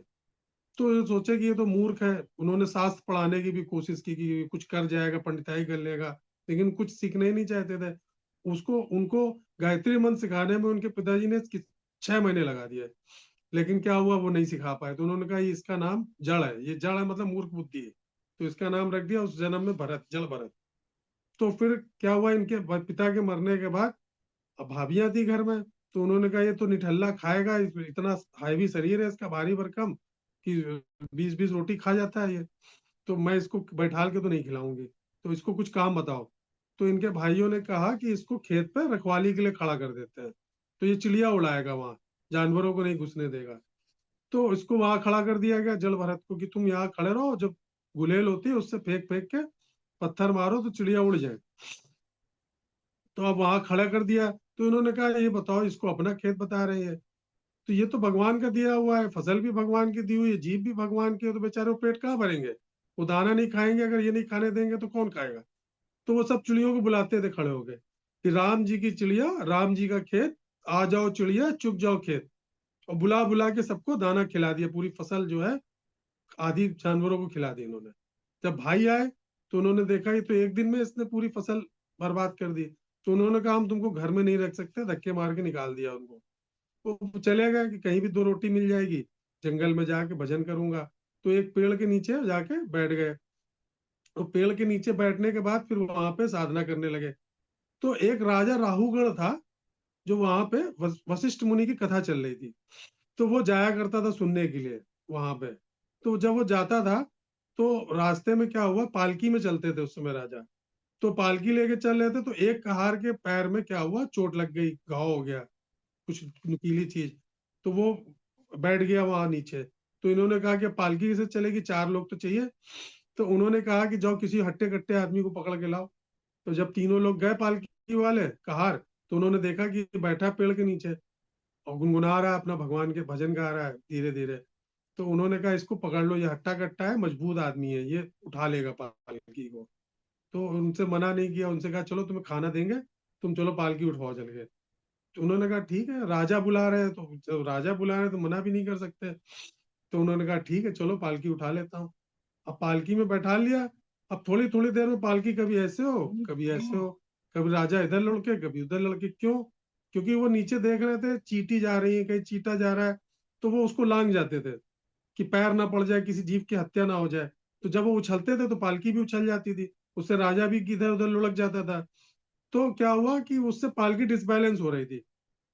तो ये सोचे कि ये तो मूर्ख है, उन्होंने शास्त्र पढ़ाने की भी कोशिश की कि कुछ कर जाएगा, पंडिताई कर लेगा, लेकिन कुछ सीखना ही नहीं चाहते थे उसको। उनको गायत्री मंत्र सिखाने में उनके पिताजी ने 6 महीने लगा दिए, लेकिन क्या हुआ, वो नहीं सिखा पाए। तो उन्होंने कहा ये इसका नाम जड़ है, ये जड़ है मतलब मूर्ख बुद्धि है, तो इसका नाम रख दिया उस जन्म में भरत, जल भरत। तो फिर क्या हुआ, इनके पिता के मरने के बाद अब भाभियां थी घर में, तो उन्होंने कहा ये तो निठल्ला खाएगा, इतना हैवी शरीर है इसका, भारी भरकम, कि 20-20 रोटी खा जाता है ये, तो मैं इसको बैठाल के तो नहीं खिलाऊंगी, तो इसको कुछ काम बताओ। तो इनके भाइयों ने कहा कि इसको खेत पे रखवाली के लिए खड़ा कर देते हैं, तो ये चिड़िया उड़ाएगा वहां, जानवरों को नहीं घुसने देगा। तो इसको वहां खड़ा कर दिया गया जल भरत को, कि तुम यहाँ खड़े रहो, जब गुलेल होती है उससे फेंक फेंक के पत्थर मारो तो चिड़िया उड़ जाए। तो अब वहां खड़ा कर दिया। तो इन्होंने कहा ये बताओ, इसको अपना खेत बता रहे हैं, तो ये तो भगवान का दिया हुआ है, फसल भी भगवान की दी हुई है, जीव भी भगवान की है, तो बेचारे वो पेट कहाँ भरेंगे, वो दाना नहीं खाएंगे, अगर ये नहीं खाने देंगे तो कौन खाएगा। तो वो सब चिड़ियों को बुलाते थे खड़े होके कि राम जी की चिड़िया, राम जी का खेत, आ जाओ चिड़िया चुग जाओ खेत। और बुला बुला के सबको दाना खिला दिया, पूरी फसल जो है आधी जानवरों को खिला दी इन्होंने। जब भाई आए तो उन्होंने देखा ये तो एक दिन में इसने पूरी फसल बर्बाद कर दी। तो उन्होंने कहा हम तुमको घर में नहीं रख सकते, धक्के मार के निकाल दिया उनको। वो चले गए कि कहीं भी 2 रोटी मिल जाएगी, जंगल में जाके भजन करूंगा। तो एक पेड़ के नीचे जाके बैठ गए। तो पेड़ के नीचे बैठने के बाद फिर वहां पे साधना करने लगे। तो एक राजा राहुगण था, जो वहां पे वशिष्ठ मुनि की कथा चल रही थी, तो वो जाया करता था सुनने के लिए वहां पे। तो जब वो जाता था, तो रास्ते में क्या हुआ, पालकी में चलते थे उस समय राजा। तो पालकी लेके चल रहे थे, तो एक कहार के पैर में क्या हुआ, चोट लग गई, घाव हो गया, कुछ नुकीली चीज। तो वो बैठ गया वहां नीचे। तो इन्होंने कहा कि पालकी से चलेगी, 4 लोग तो चाहिए। तो उन्होंने कहा कि जाओ किसी हट्टे कट्टे आदमी को पकड़ के लाओ। तो जब तीनों लोग गए पालकी वाले कहार, तो उन्होंने देखा कि बैठा पेड़ के नीचे और गुनगुना रहा है, अपना भगवान के भजन गा रहा है धीरे धीरे। तो उन्होंने कहा इसको पकड़ लो, ये हट्टा कट्टा है, मजबूत आदमी है, ये उठा लेगा पालकी को। तो उनसे मना नहीं किया, उनसे कहा चलो तुम्हें खाना देंगे, तुम चलो पालकी उठवाओ चल के। तो उन्होंने कहा ठीक है, राजा बुला रहे हैं, तो जब राजा बुला रहे हैं तो मना भी नहीं कर सकते। तो उन्होंने कहा ठीक है चलो पालकी उठा लेता हूँ। अब पालकी में बैठा लिया। अब थोड़ी थोड़ी देर में पालकी कभी ऐसे हो, कभी ऐसे हो, कभी राजा इधर लुढ़के कभी उधर लुढ़के। क्यों? क्योंकि वो नीचे देख रहे थे चींटी जा रही है, कहीं चीटा जा रहा है, तो वो उसको लांग जाते थे कि पैर ना पड़ जाए, किसी जीव की हत्या ना हो जाए। तो जब वो उछलते थे तो पालकी भी उछल जाती थी, उससे राजा भी इधर उधर लुढ़क जाता था। तो क्या हुआ कि उससे पालकी डिसबैलेंस हो रही थी।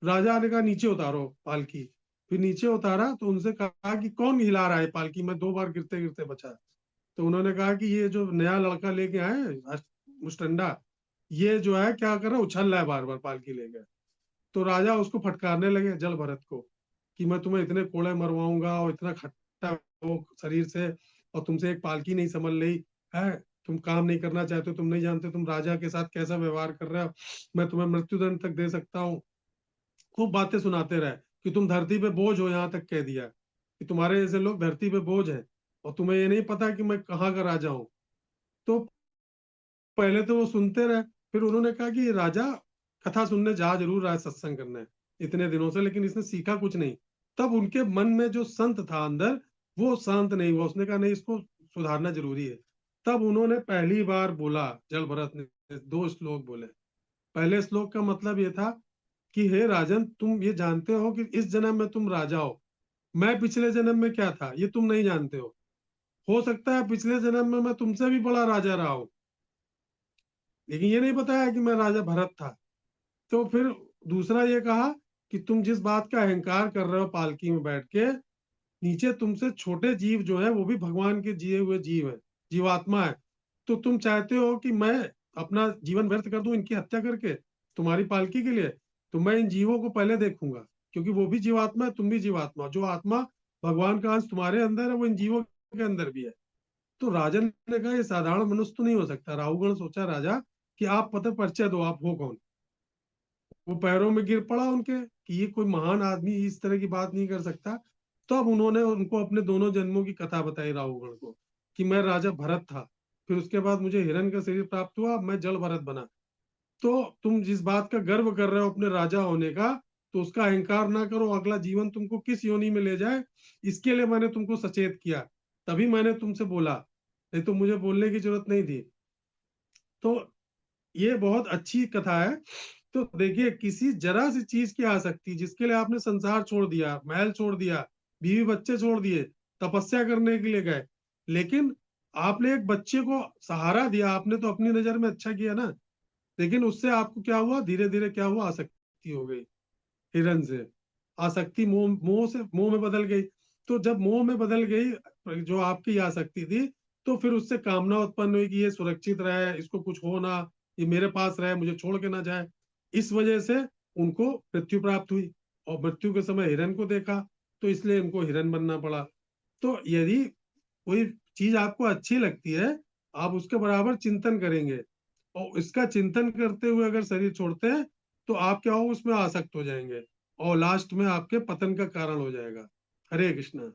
राजा ने कहा नीचे उतारो पालकी। फिर नीचे उतारा तो उनसे कहा कि कौन हिला रहा है पालकी, मैं 2 बार गिरते गिरते बचा। तो उन्होंने कहा कि ये जो नया लड़का लेके आए मुस्टंडा, ये जो है क्या कर रहा है, उछल रहा है बार बार पालकी लेके। तो राजा उसको फटकारने लगे जल भरत को कि मैं तुम्हें इतने कोड़े मरवाऊंगा और इतना खट्टा हो शरीर से, और तुमसे एक पालकी नहीं संभल रही है, तुम काम नहीं करना चाहते हो, तुम नहीं जानते तुम राजा के साथ कैसा व्यवहार कर रहे हो, मैं तुम्हें मृत्युदंड तक दे सकता हूँ। खूब बातें सुनाते रहे कि तुम धरती पे बोझ हो, यहाँ तक कह दिया कि तुम्हारे जैसे लोग धरती पे बोझ हैं, और तुम्हें ये नहीं पता कि मैं कहाँ का राजा हूँ। तो पहले तो वो सुनते रहे। फिर उन्होंने कहा कि राजा कथा सुनने जा जरूर रहा है, सत्संग करने इतने दिनों से, लेकिन इसने सीखा कुछ नहीं। तब उनके मन में जो संत था अंदर, वो शांत नहीं हुआ। उसने कहा नहीं, इसको सुधारना जरूरी है। तब उन्होंने पहली बार बोला, जल भरत ने 2 श्लोक बोले। पहले श्लोक का मतलब ये था कि हे राजन, तुम ये जानते हो कि इस जन्म में तुम राजा हो, मैं पिछले जन्म में क्या था ये तुम नहीं जानते हो सकता है पिछले जन्म में मैं तुमसे भी बड़ा राजा रहा हूं, लेकिन ये नहीं बताया कि मैं राजा भरत था। तो फिर दूसरा ये कहा कि तुम जिस बात का अहंकार कर रहे हो पालकी में बैठ के, नीचे तुमसे छोटे जीव जो है वो भी भगवान के जिए हुए जीव है, जीवात्मा है। तो तुम चाहते हो कि मैं अपना जीवन व्यर्थ कर दूं इनकी हत्या करके तुम्हारी पालकी के लिए? तो मैं इन जीवों को पहले देखूंगा, क्योंकि वो भी जीवात्मा है, तुम भी जीवात्मा। जो आत्मा भगवान का अंश तुम्हारे अंदर है वो इन जीवों के अंदर भी है। तो राजन ने कहा ये साधारण मनुष्य तो नहीं हो सकता। राहुगण सोचा राजा कि आप पता परिचय दो, आप हो कौन। वो पैरों में गिर पड़ा उनके कि ये कोई महान आदमी इस तरह की बात नहीं कर सकता। तो अब उन्होंने उनको अपने दोनों जन्मों की कथा बताई राहुगण को कि मैं राजा भरत था, फिर उसके बाद मुझे हिरण का शरीर प्राप्त हुआ, मैं जल भरत बना। तो तुम जिस बात का गर्व कर रहे हो अपने राजा होने का, तो उसका अहंकार ना करो। अगला जीवन तुमको किस योनि में ले जाए, इसके लिए मैंने तुमको सचेत किया, तभी मैंने तुमसे बोला, नहीं तो मुझे बोलने की जरूरत नहीं थी। तो ये बहुत अच्छी कथा है। तो देखिए, किसी जरा सी चीज की आसक्ति, जिसके लिए आपने संसार छोड़ दिया, महल छोड़ दिया, बीवी बच्चे छोड़ दिए, तपस्या करने के लिए गए, लेकिन आपने एक बच्चे को सहारा दिया, आपने तो अपनी नजर में अच्छा किया ना। लेकिन उससे आपको क्या हुआ, धीरे धीरे क्या हुआ, आसक्ति हो गई हिरण से। आसक्ति मोह, मोह से मोह में बदल गई। तो जब मोह में बदल गई जो आपकी आसक्ति थी, तो फिर उससे कामना उत्पन्न हुई कि ये सुरक्षित रहे, इसको कुछ हो ना, ये मेरे पास रहे, मुझे छोड़ के ना जाए। इस वजह से उनको मृत्यु प्राप्त हुई, और मृत्यु के समय हिरण को देखा, तो इसलिए उनको हिरण बनना पड़ा। तो यदि कोई चीज आपको अच्छी लगती है, आप उसके बराबर चिंतन करेंगे, और इसका चिंतन करते हुए अगर शरीर छोड़ते हैं, तो आप क्या हो, उसमें आसक्त हो जाएंगे, और लास्ट में आपके पतन का कारण हो जाएगा। हरे कृष्णा।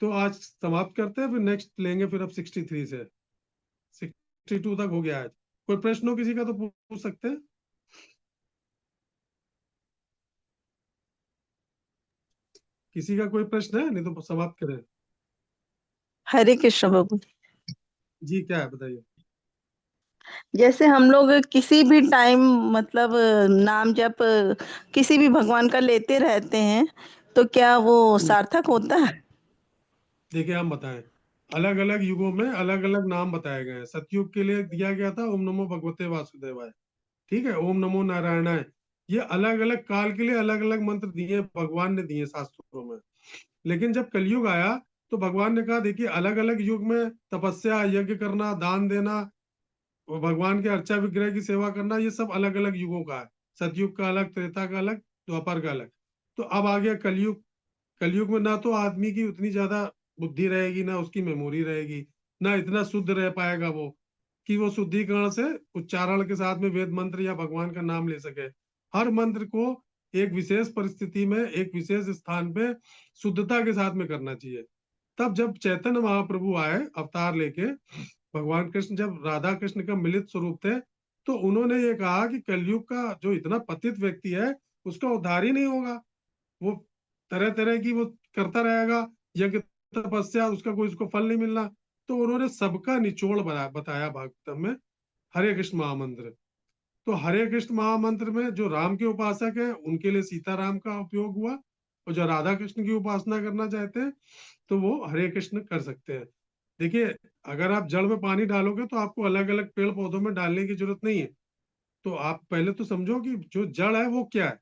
तो आज समाप्त करते हैं, फिर नेक्स्ट लेंगे फिर अब 63 से। 62 तक हो गया आज। कोई प्रश्न हो किसी का तो पूछ सकते हैं। किसी का कोई प्रश्न है, नहीं तो समाप्त करें। हरे कृष्ण बाबू। जी क्या है बताइए। जैसे हम लोग किसी भी टाइम मतलब नाम जप किसी भी भगवान का लेते रहते हैं, तो क्या वो सार्थक होता है? देखिए हम बताएं, अलग अलग युगों में अलग अलग नाम बताए गए हैं। सतयुग के लिए दिया गया था ओम नमो भगवते वासुदेवाय, ठीक है, ओम नमो नारायणाय। ये अलग अलग काल के लिए अलग अलग मंत्र दिए भगवान ने दिए शास्त्रों में। लेकिन जब कलयुग आया तो भगवान ने कहा देखिए अलग अलग युग में तपस्या, यज्ञ करना, दान देना, और भगवान के अर्चा विग्रह की सेवा करना, ये सब अलग अलग युगों का है। सतयुग का अलग, त्रेता का अलग, द्वापर का अलग। तो अब आ गया कलयुग। कलयुग में ना तो आदमी की उतनी ज्यादा बुद्धि रहेगी, ना उसकी मेमोरी रहेगी, ना इतना शुद्ध रह पाएगा वो कि वो शुद्धिकरण से उच्चारण के साथ में वेद मंत्र या भगवान का नाम ले सके। हर मंत्र को एक विशेष परिस्थिति में, एक विशेष स्थान पे शुद्धता के साथ में करना चाहिए। तब जब चैतन्य महाप्रभु आए अवतार लेके, भगवान कृष्ण जब राधा कृष्ण का मिलित स्वरूप थे, तो उन्होंने ये कहा कि कलयुग का जो इतना पतित व्यक्ति है उसका उद्धार ही नहीं होगा। वो तरह तरह की वो करता रहेगा, यज्ञ तपस्या, उसका कोई उसको फल नहीं मिलना। तो उन्होंने सबका निचोड़ बताया भागवतम में, हरे कृष्ण महामंत्र। तो हरे कृष्ण महामंत्र में जो राम के उपासक है उनके लिए सीताराम का उपयोग हुआ, और जो राधा कृष्ण की उपासना करना चाहते हैं तो वो हरे कृष्ण कर सकते हैं। देखिए, अगर आप जड़ में पानी डालोगे तो आपको अलग अलग पेड़ पौधों में डालने की जरूरत नहीं है। तो आप पहले तो समझो कि जो जड़ है वो क्या है।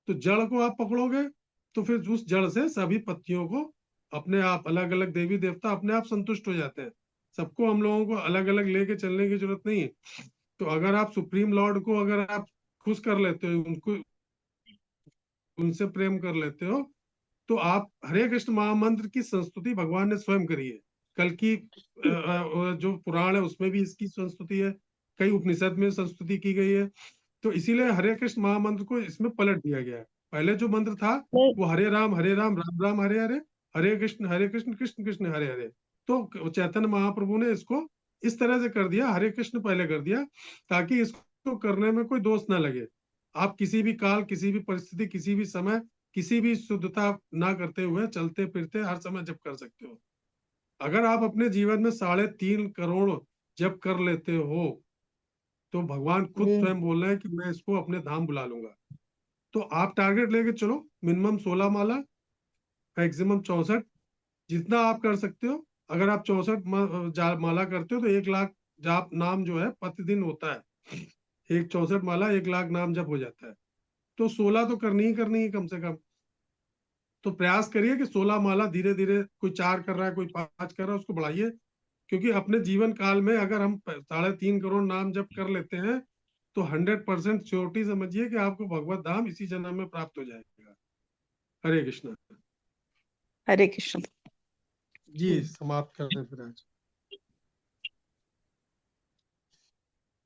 तो जड़ को आप पकड़ोगे तो फिर उस जड़ से सभी पत्तियों को अपने आप, अलग अलग देवी देवता अपने आप संतुष्ट हो जाते हैं। सबको हम लोगों को अलग अलग लेके चलने की जरूरत नहीं है। तो अगर आप सुप्रीम लॉर्ड को अगर आप खुश कर लेते हो, उनको उनसे प्रेम कर लेते हो, तो आप हरे कृष्ण महामंत्र की संस्तुति भगवान ने स्वयं करी है। कल की जो पुराण है उसमें भी इसकी संस्तुति है, कई उपनिषद में संस्तुति की गई है। तो इसीलिए हरे कृष्ण महामंत्र को इसमें पलट दिया गया है। पहले जो मंत्र था नहीं, वो हरे राम राम राम हरे हरे, हरे कृष्ण कृष्ण कृष्ण हरे हरे। तो चैतन्य महाप्रभु ने इसको इस तरह से कर दिया, हरे कृष्ण पहले कर दिया, ताकि इसको करने में कोई दोष ना लगे। आप किसी भी काल, किसी भी परिस्थिति, किसी भी समय, किसी भी शुद्धता ना करते हुए चलते फिरते हर समय जप कर सकते हो। अगर आप अपने जीवन में 3.5 करोड़ जप कर लेते हो तो भगवान खुद स्वयं बोल रहे हैं कि मैं इसको अपने धाम बुला लूंगा। तो आप टारगेट लेके चलो, मिनिमम 16 माला, मैक्सिमम 64, जितना आप कर सकते हो। अगर आप 64 माला करते हो तो 1 लाख जाप नाम जो है प्रतिदिन होता है। एक 64 माला 1 लाख नाम जप हो जाता है। तो 16 तो करनी ही करनी है कम से कम। तो प्रयास करिए कि 16 माला धीरे धीरे, कोई 4 कर रहा है, कोई 5 कर रहा है, उसको बढ़ाइए। क्योंकि अपने जीवन काल में अगर हम 3.5 करोड़ नाम जप कर लेते हैं तो 100% श्योरिटी समझिए कि आपको भगवत धाम इसी जन्म में प्राप्त हो जाएगा। हरे कृष्णा। हरे कृष्ण। जी समाप्त कर दें फिर आज।